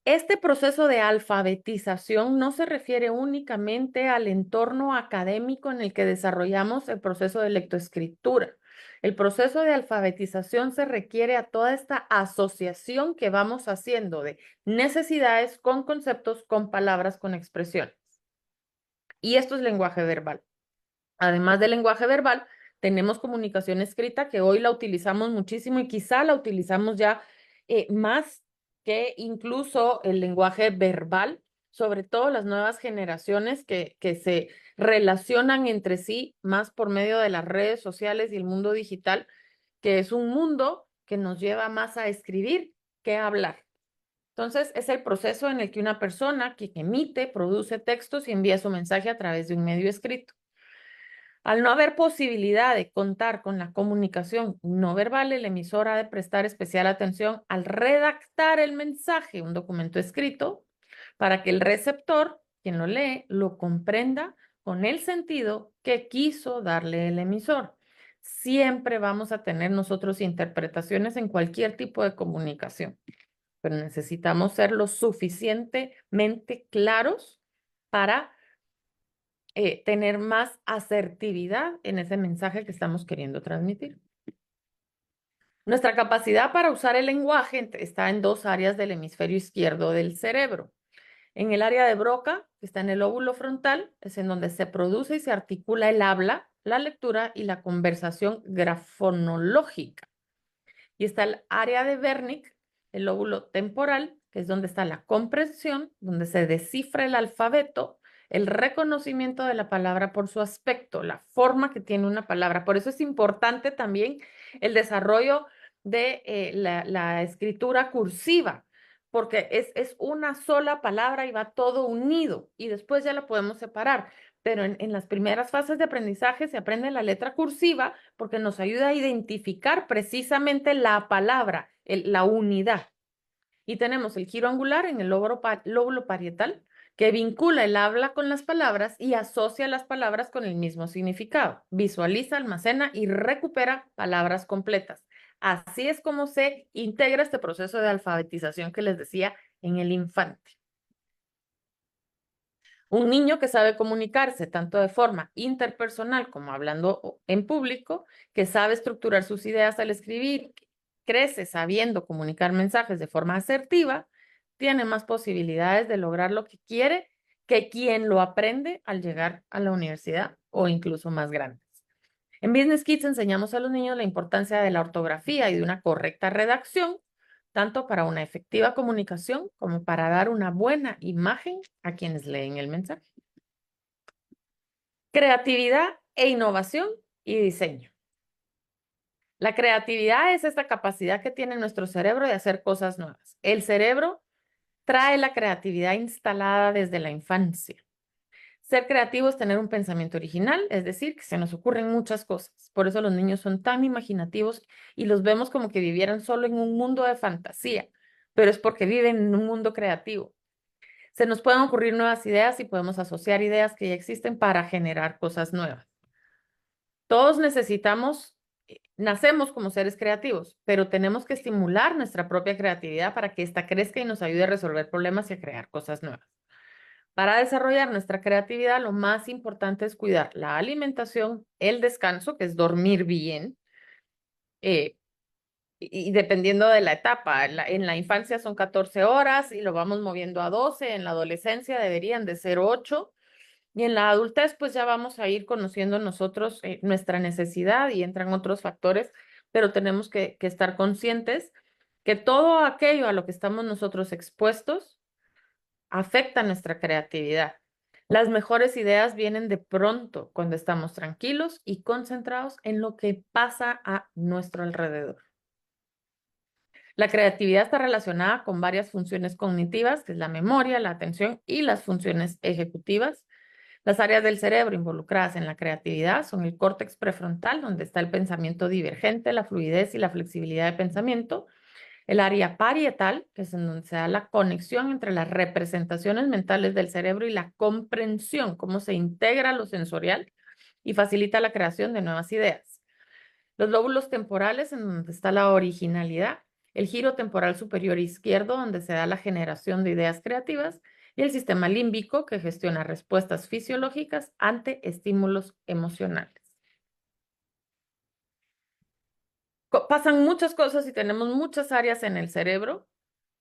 Este proceso de alfabetización no se refiere únicamente al entorno académico en el que desarrollamos el proceso de lectoescritura. El proceso de alfabetización se requiere a toda esta asociación que vamos haciendo de necesidades con conceptos, con palabras, con expresiones. Y esto es lenguaje verbal. Además del lenguaje verbal, tenemos comunicación escrita que hoy la utilizamos muchísimo y quizá la utilizamos ya más que incluso el lenguaje verbal, sobre todo las nuevas generaciones que se relacionan entre sí más por medio de las redes sociales y el mundo digital, que es un mundo que nos lleva más a escribir que a hablar. Entonces, es el proceso en el que una persona que emite, produce textos y envía su mensaje a través de un medio escrito. Al no haber posibilidad de contar con la comunicación no verbal, el emisor ha de prestar especial atención al redactar el mensaje, un documento escrito, para que el receptor, quien lo lee, lo comprenda con el sentido que quiso darle el emisor. Siempre vamos a tener nosotros interpretaciones en cualquier tipo de comunicación, pero necesitamos ser lo suficientemente claros para tener más asertividad en ese mensaje que estamos queriendo transmitir. Nuestra capacidad para usar el lenguaje está en dos áreas del hemisferio izquierdo del cerebro. En el área de Broca, que está en el lóbulo frontal, es en donde se produce y se articula el habla, la lectura y la conversación grafonológica. Y está el área de Wernicke, el lóbulo temporal, que es donde está la comprensión, donde se descifra el alfabeto, el reconocimiento de la palabra por su aspecto, la forma que tiene una palabra. Por eso es importante también el desarrollo de la escritura cursiva, porque es una sola palabra y va todo unido y después ya la podemos separar. Pero en las primeras fases de aprendizaje se aprende la letra cursiva porque nos ayuda a identificar precisamente la palabra, la unidad. Y tenemos el giro angular en el lóbulo parietal, que vincula el habla con las palabras y asocia las palabras con el mismo significado. Visualiza, almacena y recupera palabras completas. Así es como se integra este proceso de alfabetización que les decía en el infante. Un niño que sabe comunicarse tanto de forma interpersonal como hablando en público, que sabe estructurar sus ideas al escribir, crece sabiendo comunicar mensajes de forma asertiva, tiene más posibilidades de lograr lo que quiere que quien lo aprende al llegar a la universidad o incluso más grandes. En Business Kids enseñamos a los niños la importancia de la ortografía y de una correcta redacción, tanto para una efectiva comunicación como para dar una buena imagen a quienes leen el mensaje. Creatividad e innovación y diseño. La creatividad es esta capacidad que tiene nuestro cerebro de hacer cosas nuevas. El cerebro trae la creatividad instalada desde la infancia. Ser creativo es tener un pensamiento original, es decir, que se nos ocurren muchas cosas. Por eso los niños son tan imaginativos y los vemos como que vivieran solo en un mundo de fantasía, pero es porque viven en un mundo creativo. Se nos pueden ocurrir nuevas ideas y podemos asociar ideas que ya existen para generar cosas nuevas. Todos nacemos como seres creativos, pero tenemos que estimular nuestra propia creatividad para que ésta crezca y nos ayude a resolver problemas y a crear cosas nuevas. Para desarrollar nuestra creatividad, lo más importante es cuidar la alimentación, el descanso, que es dormir bien, y dependiendo de la etapa. En la infancia son 14 horas y lo vamos moviendo a 12, en la adolescencia deberían de ser 8, y en la adultez pues ya vamos a ir conociendo nosotros nuestra necesidad y entran otros factores, pero tenemos que estar conscientes que todo aquello a lo que estamos nosotros expuestos afecta nuestra creatividad. Las mejores ideas vienen de pronto cuando estamos tranquilos y concentrados en lo que pasa a nuestro alrededor. La creatividad está relacionada con varias funciones cognitivas, que es la memoria, la atención y las funciones ejecutivas. Las áreas del cerebro involucradas en la creatividad son el córtex prefrontal, donde está el pensamiento divergente, la fluidez y la flexibilidad de pensamiento. El área parietal, que es en donde se da la conexión entre las representaciones mentales del cerebro y la comprensión, cómo se integra lo sensorial y facilita la creación de nuevas ideas. Los lóbulos temporales, en donde está la originalidad, el giro temporal superior izquierdo, donde se da la generación de ideas creativas, y el sistema límbico, que gestiona respuestas fisiológicas ante estímulos emocionales. Pasan muchas cosas y tenemos muchas áreas en el cerebro.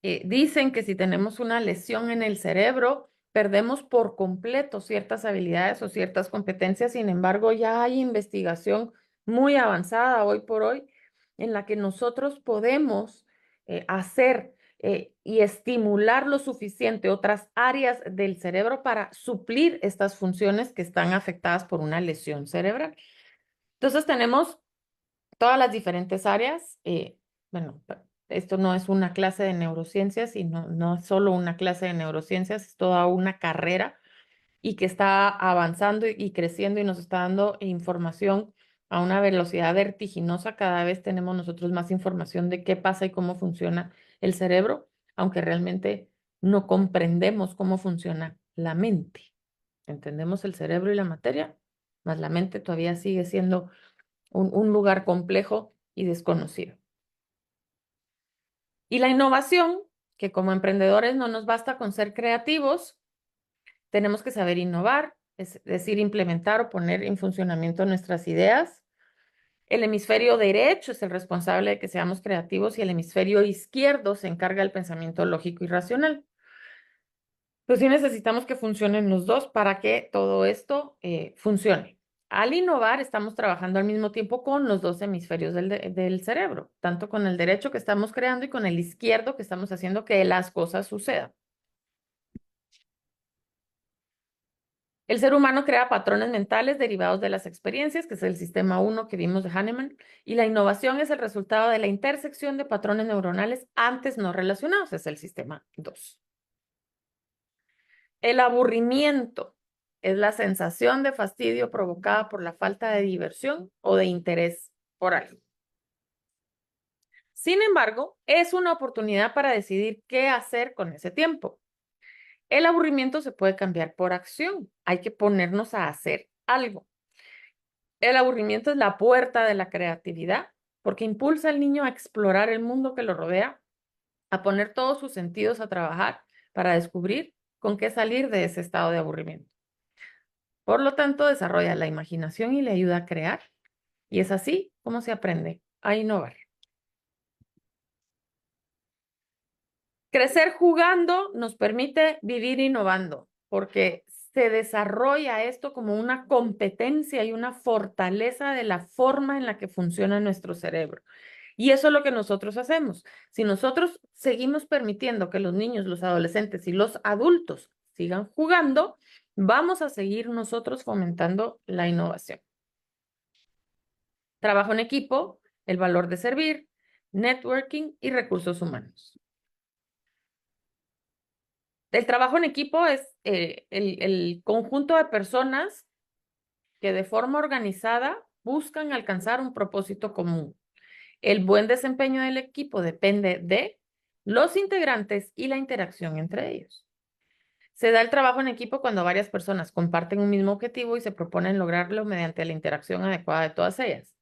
Dicen que si tenemos una lesión en el cerebro, perdemos por completo ciertas habilidades o ciertas competencias. Sin embargo, ya hay investigación muy avanzada hoy por hoy en la que nosotros podemos hacer y estimular lo suficiente otras áreas del cerebro para suplir estas funciones que están afectadas por una lesión cerebral. Entonces tenemos todas las diferentes áreas. Bueno, esto no es una clase de neurociencias y no es solo una clase de neurociencias, es toda una carrera y que está avanzando y creciendo y nos está dando información a una velocidad vertiginosa. Cada vez tenemos nosotros más información de qué pasa y cómo funciona el cerebro, aunque realmente no comprendemos cómo funciona la mente. Entendemos el cerebro y la materia, más la mente todavía sigue siendo un lugar complejo y desconocido. Y la innovación, que como emprendedores no nos basta con ser creativos, tenemos que saber innovar, es decir, implementar o poner en funcionamiento nuestras ideas. El hemisferio derecho es el responsable de que seamos creativos y el hemisferio izquierdo se encarga del pensamiento lógico y racional. Pues sí necesitamos que funcionen los dos para que todo esto funcione. Al innovar, estamos trabajando al mismo tiempo con los dos hemisferios del cerebro, tanto con el derecho que estamos creando y con el izquierdo que estamos haciendo que las cosas sucedan. El ser humano crea patrones mentales derivados de las experiencias, que es el sistema 1 que vimos de Hahnemann, y la innovación es el resultado de la intersección de patrones neuronales antes no relacionados, es el sistema 2. El aburrimiento es la sensación de fastidio provocada por la falta de diversión o de interés por algo. Sin embargo, es una oportunidad para decidir qué hacer con ese tiempo. El aburrimiento se puede cambiar por acción. Hay que ponernos a hacer algo. El aburrimiento es la puerta de la creatividad porque impulsa al niño a explorar el mundo que lo rodea, a poner todos sus sentidos a trabajar para descubrir con qué salir de ese estado de aburrimiento. Por lo tanto, desarrolla la imaginación y le ayuda a crear. Y es así como se aprende a innovar. Crecer jugando nos permite vivir innovando, porque se desarrolla esto como una competencia y una fortaleza de la forma en la que funciona nuestro cerebro. Y eso es lo que nosotros hacemos. Si nosotros seguimos permitiendo que los niños, los adolescentes y los adultos sigan jugando, vamos a seguir nosotros fomentando la innovación. Trabajo en equipo, el valor de servir, networking y recursos humanos. El trabajo en equipo es el conjunto de personas que de forma organizada buscan alcanzar un propósito común. El buen desempeño del equipo depende de los integrantes y la interacción entre ellos. Se da el trabajo en equipo cuando varias personas comparten un mismo objetivo y se proponen lograrlo mediante la interacción adecuada de todas ellas.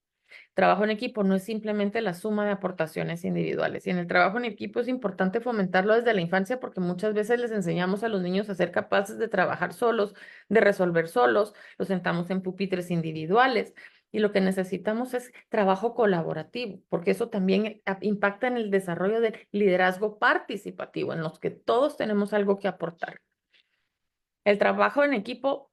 Trabajo en equipo no es simplemente la suma de aportaciones individuales. Y en el trabajo en equipo es importante fomentarlo desde la infancia porque muchas veces les enseñamos a los niños a ser capaces de trabajar solos, de resolver solos, los sentamos en pupitres individuales. Y lo que necesitamos es trabajo colaborativo, porque eso también impacta en el desarrollo del liderazgo participativo, en los que todos tenemos algo que aportar. El trabajo en equipo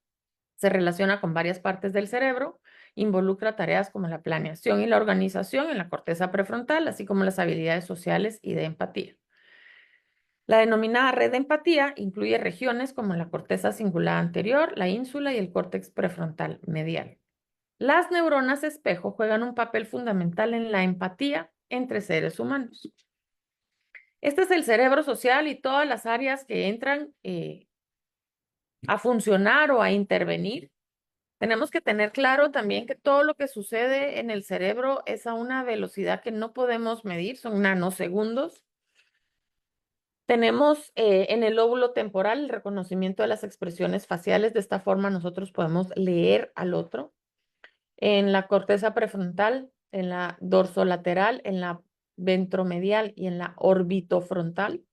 se relaciona con varias partes del cerebro, involucra tareas como la planeación y la organización en la corteza prefrontal, así como las habilidades sociales y de empatía. La denominada red de empatía incluye regiones como la corteza cingulada anterior, la ínsula y el córtex prefrontal medial. Las neuronas espejo juegan un papel fundamental en la empatía entre seres humanos. Este es el cerebro social y todas las áreas que entran a funcionar o a intervenir. Tenemos que tener claro también que todo lo que sucede en el cerebro es a una velocidad que no podemos medir, son nanosegundos. Tenemos en el lóbulo temporal el reconocimiento de las expresiones faciales. De esta forma nosotros podemos leer al otro. En la corteza prefrontal, en la dorsolateral, en la ventromedial y en la orbitofrontal.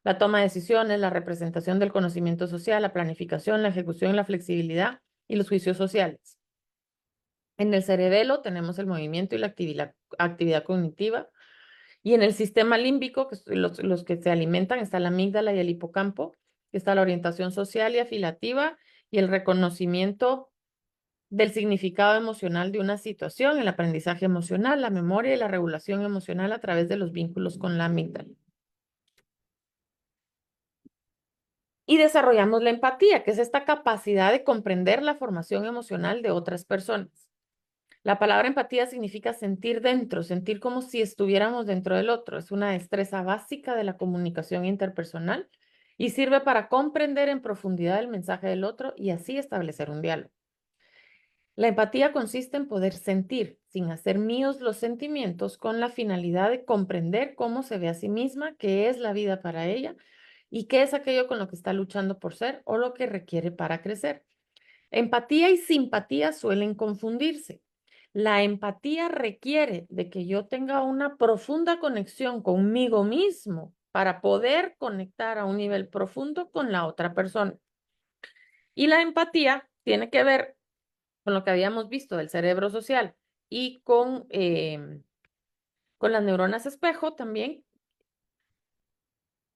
La toma de decisiones, la representación del conocimiento social, la planificación, la ejecución, la flexibilidad y los juicios sociales. En el cerebelo tenemos el movimiento y la actividad cognitiva. Y en el sistema límbico, que los que se alimentan, está la amígdala y el hipocampo, está la orientación social y afiliativa y el reconocimiento del significado emocional de una situación, el aprendizaje emocional, la memoria y la regulación emocional a través de los vínculos con la amígdala. Y desarrollamos la empatía, que es esta capacidad de comprender la formación emocional de otras personas. La palabra empatía significa sentir dentro, sentir como si estuviéramos dentro del otro. Es una destreza básica de la comunicación interpersonal y sirve para comprender en profundidad el mensaje del otro y así establecer un diálogo. La empatía consiste en poder sentir, sin hacer míos los sentimientos, con la finalidad de comprender cómo se ve a sí misma, qué es la vida para ella y qué es aquello con lo que está luchando por ser o lo que requiere para crecer. Empatía y simpatía suelen confundirse. La empatía requiere de que yo tenga una profunda conexión conmigo mismo para poder conectar a un nivel profundo con la otra persona. Y la empatía tiene que ver con lo que habíamos visto del cerebro social y con las neuronas espejo también,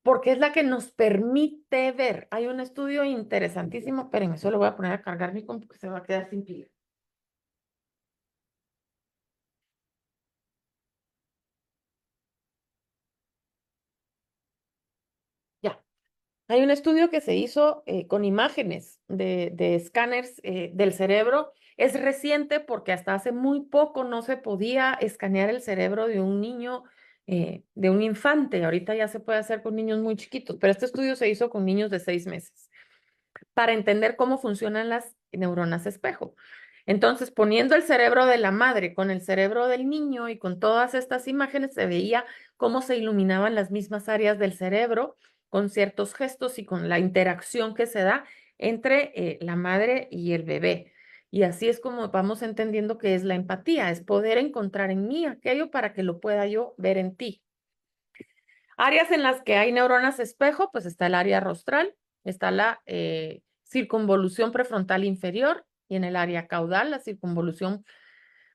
porque es la que nos permite ver. Hay un estudio interesantísimo, espérenme, solo voy a poner a cargar mi compu que se va a quedar sin pila. Ya. Hay un estudio que se hizo con imágenes de escáneres del cerebro. Es reciente porque hasta hace muy poco no se podía escanear el cerebro de un niño, de un infante. Ahorita ya se puede hacer con niños muy chiquitos, pero este estudio se hizo con niños de 6 meses para entender cómo funcionan las neuronas espejo. Entonces, poniendo el cerebro de la madre con el cerebro del niño y con todas estas imágenes, se veía cómo se iluminaban las mismas áreas del cerebro con ciertos gestos y con la interacción que se da entre la madre y el bebé. Y así es como vamos entendiendo que es la empatía, es poder encontrar en mí aquello para que lo pueda yo ver en ti. Áreas en las que hay neuronas espejo, pues está el área rostral, está la circunvolución prefrontal inferior y en el área caudal, la circunvolución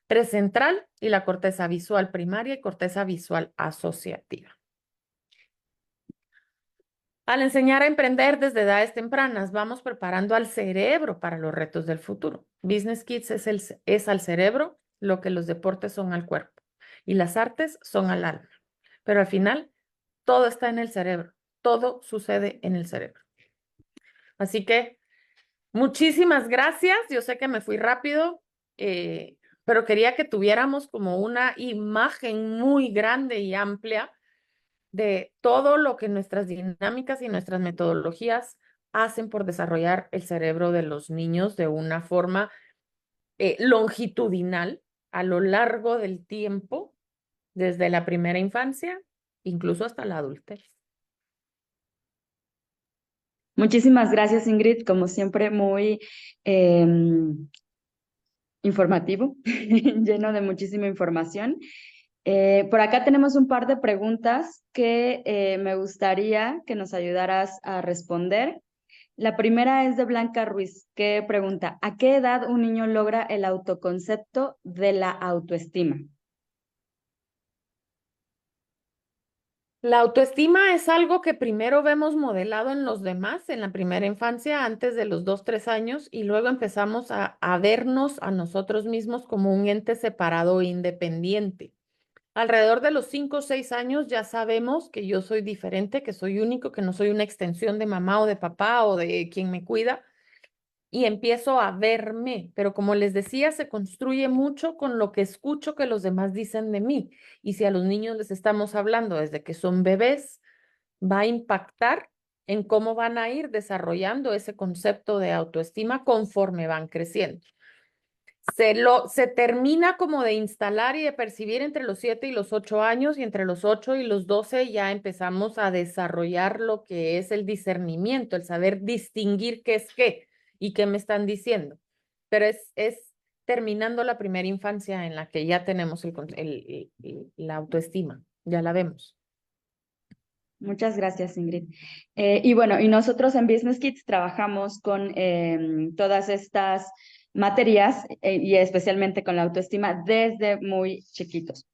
precentral y la corteza visual primaria y corteza visual asociativa. Al enseñar a emprender desde edades tempranas, vamos preparando al cerebro para los retos del futuro. Business Kids es al cerebro lo que los deportes son al cuerpo y las artes son al alma. Pero al final, todo está en el cerebro, todo sucede en el cerebro. Así que muchísimas gracias. Yo sé que me fui rápido, pero quería que tuviéramos como una imagen muy grande y amplia de todo lo que nuestras dinámicas y nuestras metodologías hacen por desarrollar el cerebro de los niños de una forma longitudinal a lo largo del tiempo, desde la primera infancia, incluso hasta la adultez. Muchísimas gracias, Ingrid, como siempre, muy informativo, lleno de muchísima información. Por acá tenemos un par de preguntas que me gustaría que nos ayudaras a responder. La primera es de Blanca Ruiz, que pregunta, ¿a qué edad un niño logra el autoconcepto de la autoestima? La autoestima es algo que primero vemos modelado en los demás en la primera infancia, antes de los 2, 3 años, y luego empezamos a vernos a nosotros mismos como un ente separado e independiente. Alrededor de los 5 o 6 años ya sabemos que yo soy diferente, que soy único, que no soy una extensión de mamá o de papá o de quien me cuida, y empiezo a verme, pero como les decía, se construye mucho con lo que escucho que los demás dicen de mí. Y si a los niños les estamos hablando desde que son bebés, va a impactar en cómo van a ir desarrollando ese concepto de autoestima conforme van creciendo. Se termina como de instalar y de percibir entre los 7 y los 8 años y entre los 8 y los 12 ya empezamos a desarrollar lo que es el discernimiento, el saber distinguir qué es qué y qué me están diciendo. Pero es terminando la primera infancia en la que ya tenemos la autoestima, ya la vemos. Muchas gracias, Ingrid. Y bueno, y nosotros en Business Kids trabajamos con todas estas materias y especialmente con la autoestima desde muy chiquitos.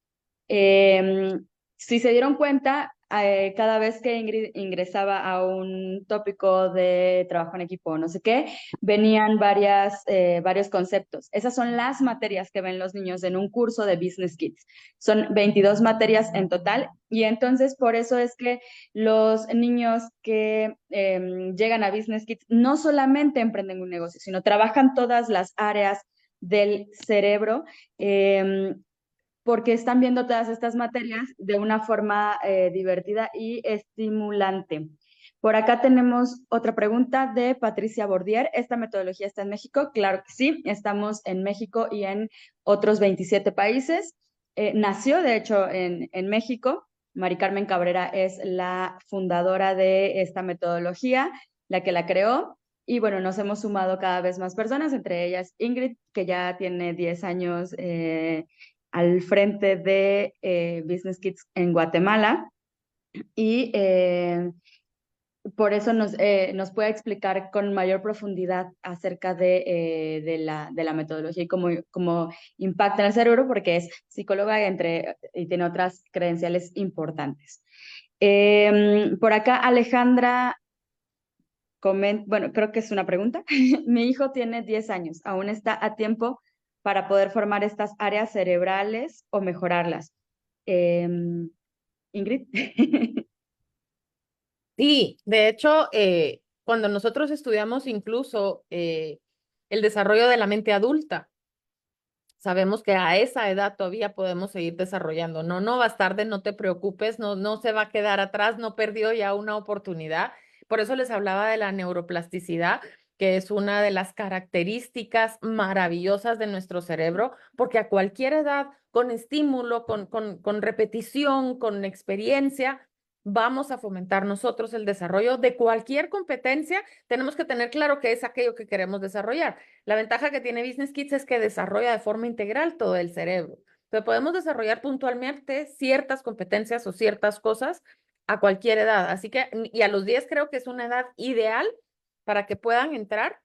Si se dieron cuenta, cada vez que Ingrid ingresaba a un tópico de trabajo en equipo, no sé qué, venían varios conceptos. Esas son las materias que ven los niños en un curso de Business Kids. Son 22 materias en total y entonces por eso es que los niños que llegan a Business Kids no solamente emprenden un negocio, sino trabajan todas las áreas del cerebro, porque están viendo todas estas materias de una forma divertida y estimulante. Por acá tenemos otra pregunta de Patricia Bordier. ¿Esta metodología está en México? Claro que sí, estamos en México y en otros 27 países. Nació, de hecho, en México. Mari Carmen Cabrera es la fundadora de esta metodología, la que la creó. Y bueno, nos hemos sumado cada vez más personas, entre ellas Ingrid, que ya tiene 10 años al frente de Business Kids en Guatemala. Y por eso nos puede explicar con mayor profundidad acerca de la metodología y cómo impacta en el cerebro, porque es psicóloga y tiene otras credenciales importantes. Por acá Alejandra bueno, creo que es una pregunta. Mi hijo tiene 10 años, aún está a tiempo para poder formar estas áreas cerebrales o mejorarlas. Ingrid. Sí, de hecho, cuando nosotros estudiamos incluso el desarrollo de la mente adulta, sabemos que a esa edad todavía podemos seguir desarrollando. No, no va a estar de no te preocupes, no, no se va a quedar atrás, no perdió ya una oportunidad. Por eso les hablaba de la neuroplasticidad, que es una de las características maravillosas de nuestro cerebro, porque a cualquier edad, con estímulo, con repetición, con experiencia, vamos a fomentar nosotros el desarrollo de cualquier competencia. Tenemos que tener claro qué es aquello que queremos desarrollar. La ventaja que tiene Business Kids es que desarrolla de forma integral todo el cerebro. Entonces podemos desarrollar puntualmente ciertas competencias o ciertas cosas a cualquier edad. Así que, y a los 10 creo que es una edad ideal para que puedan entrar,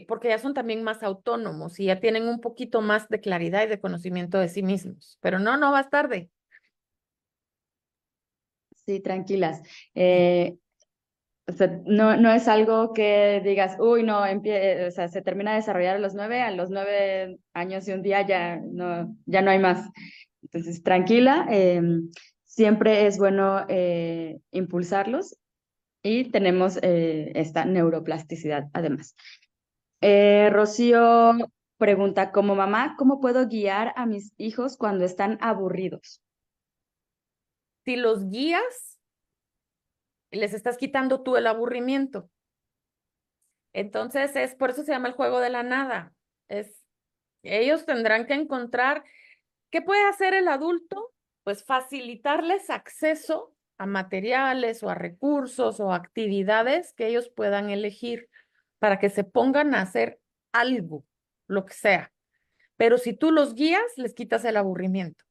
porque ya son también más autónomos y ya tienen un poquito más de claridad y de conocimiento de sí mismos. Pero no, no vas tarde. Sí, tranquilas. O sea, no es algo que digas, uy, no, o sea, se termina de desarrollar a los 9 años y un día ya no hay más. Entonces, tranquila, siempre es bueno impulsarlos y tenemos esta neuroplasticidad además. Rocío pregunta, como mamá, ¿cómo puedo guiar a mis hijos cuando están aburridos? Si los guías, les estás quitando tú el aburrimiento. Entonces, por eso se llama el juego de la nada. Ellos tendrán que encontrar qué puede hacer el adulto, pues facilitarles acceso a materiales o a recursos o actividades que ellos puedan elegir para que se pongan a hacer algo, lo que sea. Pero si tú los guías, les quitas el aburrimiento.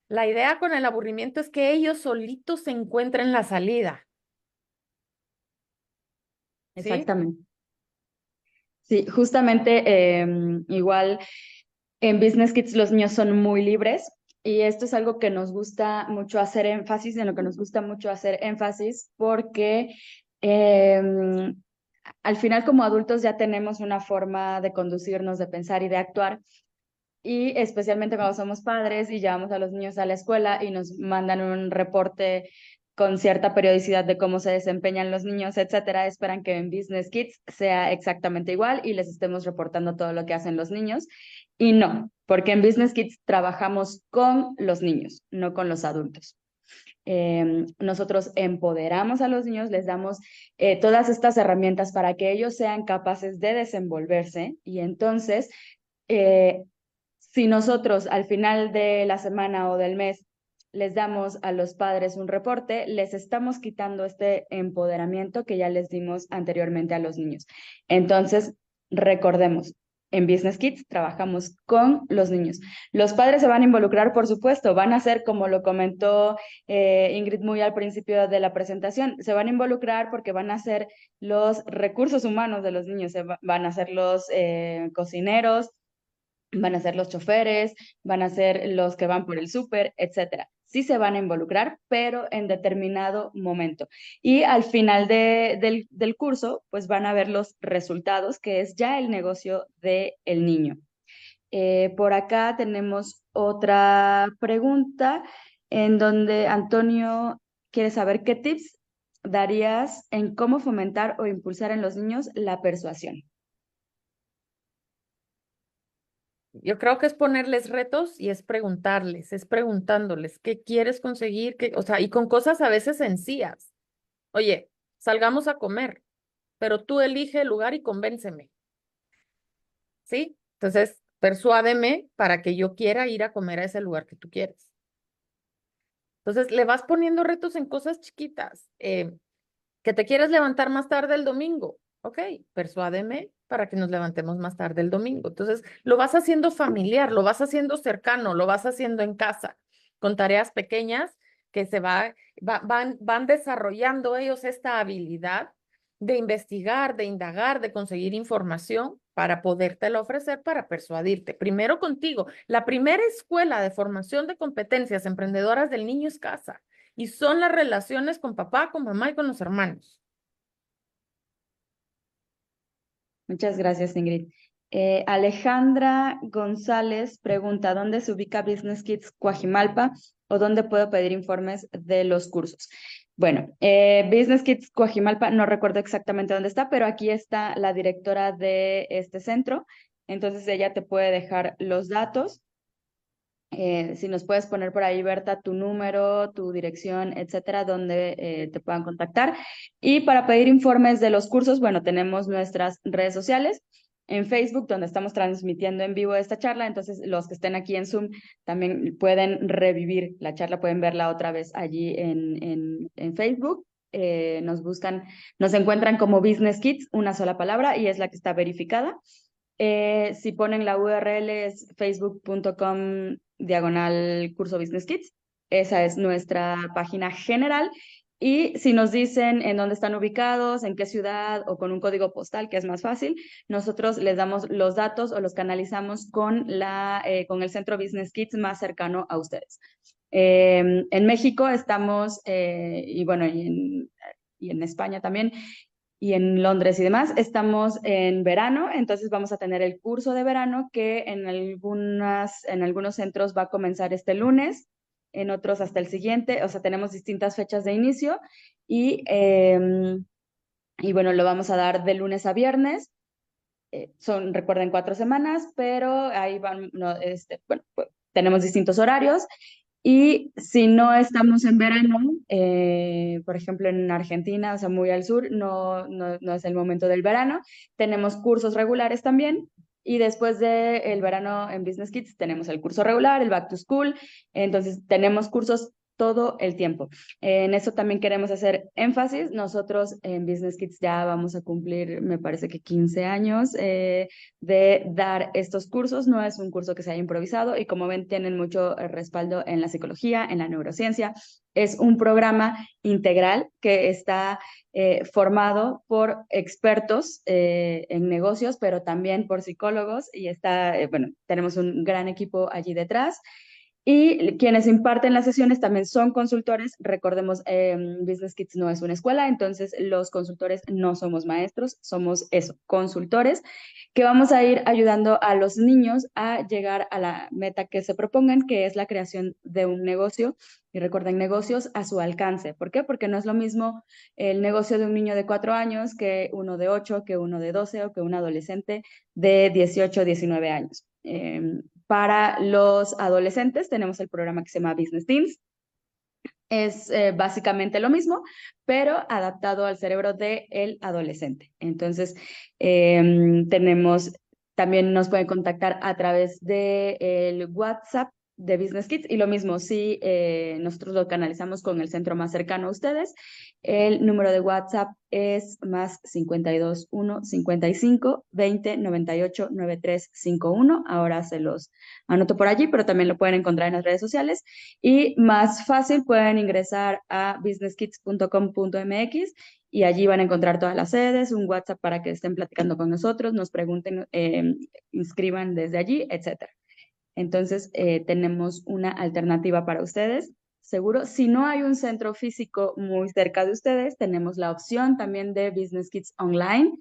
La idea con el aburrimiento es que ellos solitos se encuentren la salida, ¿sí? Exactamente. Sí, justamente igual en Business Kids los niños son muy libres y esto es algo que nos gusta mucho hacer énfasis, en lo que nos gusta mucho hacer énfasis porque al final como adultos ya tenemos una forma de conducirnos, de pensar y de actuar. Y especialmente cuando somos padres y llevamos a los niños a la escuela y nos mandan un reporte con cierta periodicidad de cómo se desempeñan los niños, etcétera, esperan que en Business Kids sea exactamente igual y les estemos reportando todo lo que hacen los niños. Y no, porque en Business Kids trabajamos con los niños, no con los adultos. Nosotros empoderamos a los niños, les damos todas estas herramientas para que ellos sean capaces de desenvolverse y entonces si nosotros al final de la semana o del mes les damos a los padres un reporte, les estamos quitando este empoderamiento que ya les dimos anteriormente a los niños. Entonces, recordemos, en Business Kids trabajamos con los niños. Los padres se van a involucrar, por supuesto, van a hacer, como lo comentó Ingrid muy al principio de la presentación, se van a involucrar porque van a ser los recursos humanos de los niños, van a ser los cocineros, van a ser los choferes, van a ser los que van por el súper, etcétera. Sí se van a involucrar, pero en determinado momento. Y al final del curso, pues van a ver los resultados, que es ya el negocio del niño. Por acá tenemos otra pregunta en donde Antonio quiere saber qué tips darías en cómo fomentar o impulsar en los niños la persuasión. Yo creo que es ponerles retos y es preguntarles, es preguntándoles qué quieres conseguir, o sea, y con cosas a veces sencillas. Oye, salgamos a comer, pero tú elige el lugar y convénceme, ¿sí? Entonces, persuádeme para que yo quiera ir a comer a ese lugar que tú quieres. Entonces, le vas poniendo retos en cosas chiquitas. Que te quieres levantar más tarde el domingo. Ok, persuádeme para que nos levantemos más tarde el domingo. Entonces, lo vas haciendo familiar, lo vas haciendo cercano, lo vas haciendo en casa, con tareas pequeñas que van desarrollando ellos esta habilidad de investigar, de indagar, de conseguir información para podértela ofrecer, para persuadirte. Primero contigo. La primera escuela de formación de competencias emprendedoras del niño es casa y son las relaciones con papá, con mamá y con los hermanos. Muchas gracias, Ingrid. Alejandra González pregunta, ¿dónde se ubica Business Kids Coajimalpa o dónde puedo pedir informes de los cursos? Bueno, Business Kids Coajimalpa, no recuerdo exactamente dónde está, pero aquí está la directora de este centro, entonces ella te puede dejar los datos. Si nos puedes poner por ahí, Berta, tu número, tu dirección, etcétera, donde te puedan contactar. Y para pedir informes de los cursos, bueno, tenemos nuestras redes sociales en Facebook, donde estamos transmitiendo en vivo esta charla. Entonces, los que estén aquí en Zoom también pueden revivir la charla, pueden verla otra vez allí en Facebook. Nos buscan, nos encuentran como Business Kids, una sola palabra, y es la que está verificada. Si ponen la URL es facebook.com/curso Business Kids. Esa es nuestra página general. Y si nos dicen en dónde están ubicados, en qué ciudad o con un código postal, que es más fácil, nosotros les damos los datos o los canalizamos con el centro Business Kids más cercano a ustedes. En México estamos, y bueno, y en España también, y en Londres y demás. Estamos en verano, entonces vamos a tener el curso de verano que en algunos centros va a comenzar este lunes, en otros hasta el siguiente, o sea, tenemos distintas fechas de inicio y, y bueno, lo vamos a dar de lunes a viernes. Recuerden, 4 semanas, pero ahí van, no, bueno, pues, tenemos distintos horarios. Y si no estamos en verano, por ejemplo en Argentina, o sea, muy al sur, no es el momento del verano. Tenemos cursos regulares también. Y después del verano en Business Kids tenemos el curso regular, el Back to School. Entonces tenemos cursos todo el tiempo. En eso también queremos hacer énfasis. Nosotros en Business Kids ya vamos a cumplir, me parece que 15 años de dar estos cursos. No es un curso que se haya improvisado y como ven tienen mucho respaldo en la psicología, en la neurociencia. Es un programa integral que está formado por expertos en negocios, pero también por psicólogos y bueno, tenemos un gran equipo allí detrás. Y quienes imparten las sesiones también son consultores. Recordemos, Business Kids no es una escuela, entonces los consultores no somos maestros, somos eso, consultores, que vamos a ir ayudando a los niños a llegar a la meta que se propongan, que es la creación de un negocio. Y recuerden, negocios a su alcance. ¿Por qué? Porque no es lo mismo el negocio de un niño de 4 años que uno de 8, que uno de 12 o que un adolescente de 18 o 19 años. Para los adolescentes tenemos el programa que se llama Business Teens. Es básicamente lo mismo, pero adaptado al cerebro del adolescente. Entonces, también nos pueden contactar a través del WhatsApp de Business Kids y lo mismo, si nosotros lo canalizamos con el centro más cercano a ustedes, el número de WhatsApp es +52 1 55 20 98 93 51. Ahora se los anoto por allí, pero también lo pueden encontrar en las redes sociales. Y más fácil, pueden ingresar a businesskids.com.mx y allí van a encontrar todas las sedes, un WhatsApp para que estén platicando con nosotros, nos pregunten, inscriban desde allí, etcétera. Entonces, tenemos una alternativa para ustedes. Seguro, si no hay un centro físico muy cerca de ustedes, tenemos la opción también de Business Kids Online,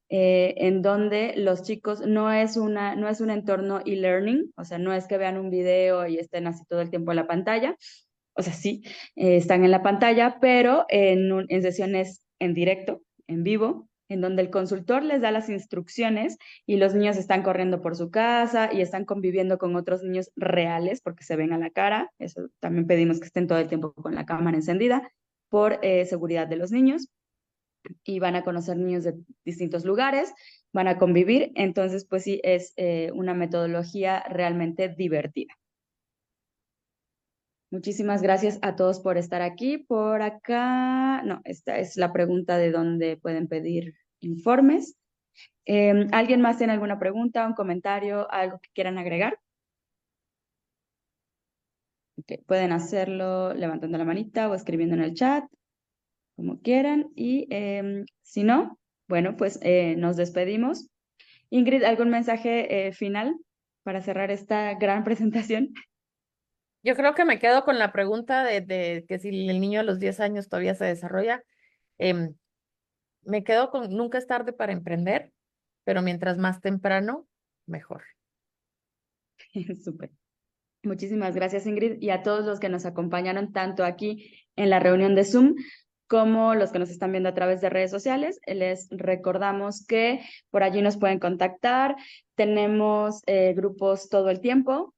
en donde los chicos no es un entorno e-learning, o sea, no es que vean un video y estén así todo el tiempo en la pantalla, o sea, sí, están en la pantalla, pero en sesiones en directo, en vivo, en donde el consultor les da las instrucciones y los niños están corriendo por su casa y están conviviendo con otros niños reales porque se ven a la cara. Eso también pedimos que estén todo el tiempo con la cámara encendida por seguridad de los niños, y van a conocer niños de distintos lugares, van a convivir. Entonces, pues sí, es una metodología realmente divertida. Muchísimas gracias a todos por estar aquí. Por acá, no, esta es la pregunta de dónde pueden pedir informes. ¿Alguien más tiene alguna pregunta, un comentario, algo que quieran agregar? Okay, pueden hacerlo levantando la manita o escribiendo en el chat, como quieran. Y si no, bueno, pues nos despedimos. Ingrid, ¿algún mensaje final para cerrar esta gran presentación? Yo creo que me quedo con la pregunta de que si el niño a los 10 años todavía se desarrolla. Em, Me quedo con nunca es tarde para emprender, pero mientras más temprano, mejor. Súper. Muchísimas gracias, Ingrid, y a todos los que nos acompañaron tanto aquí en la reunión de Zoom como los que nos están viendo a través de redes sociales. Les recordamos que por allí nos pueden contactar. Tenemos grupos todo el tiempo.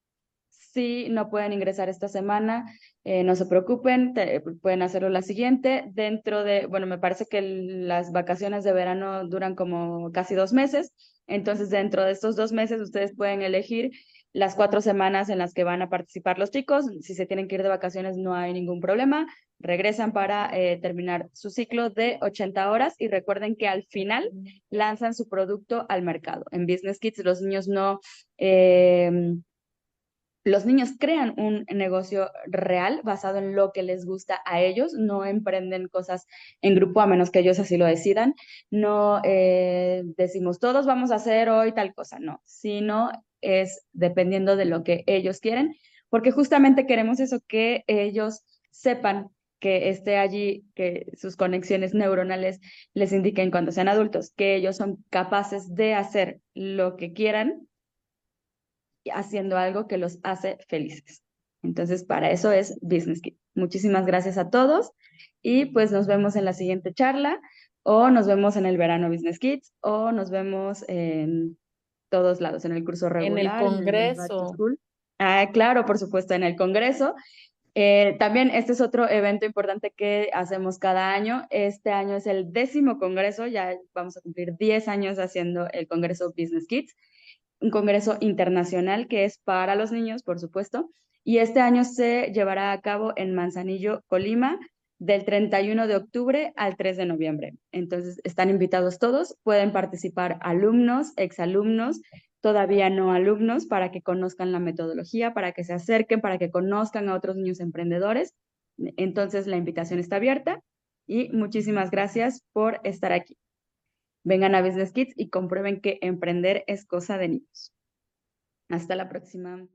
Si no pueden ingresar esta semana, no se preocupen, pueden hacerlo la siguiente. Dentro de, bueno, me parece que las vacaciones de verano duran como casi 2 meses. Entonces, dentro de estos 2 meses, ustedes pueden elegir las 4 semanas en las que van a participar los chicos. Si se tienen que ir de vacaciones, no hay ningún problema. Regresan para terminar su ciclo de 80 horas y recuerden que al final lanzan su producto al mercado. En Business Kids los niños no... los niños crean un negocio real basado en lo que les gusta a ellos, no emprenden cosas en grupo a menos que ellos así lo decidan, no decimos todos vamos a hacer hoy tal cosa, no, sino es dependiendo de lo que ellos quieren, porque justamente queremos eso, que ellos sepan que esté allí, que sus conexiones neuronales les indiquen cuando sean adultos, que ellos son capaces de hacer lo que quieran haciendo algo que los hace felices. Entonces, para eso es Business Kit. Muchísimas gracias a todos y pues nos vemos en la siguiente charla o nos vemos en el verano Business Kids o nos vemos en todos lados, en el curso En el regular, en el Back to Congreso, School. Ah, claro, por supuesto, en el Congreso. También este es otro evento importante que hacemos cada año. Este año es el 10º Congreso, ya vamos a cumplir 10 años haciendo el Congreso Business Kids, un congreso internacional que es para los niños, por supuesto, y este año se llevará a cabo en Manzanillo, Colima, del 31 de octubre al 3 de noviembre. Entonces, están invitados todos, pueden participar alumnos, exalumnos, todavía no alumnos, para que conozcan la metodología, para que se acerquen, para que conozcan a otros niños emprendedores. Entonces, la invitación está abierta y muchísimas gracias por estar aquí. Vengan a Business Kids y comprueben que emprender es cosa de niños. Hasta la próxima.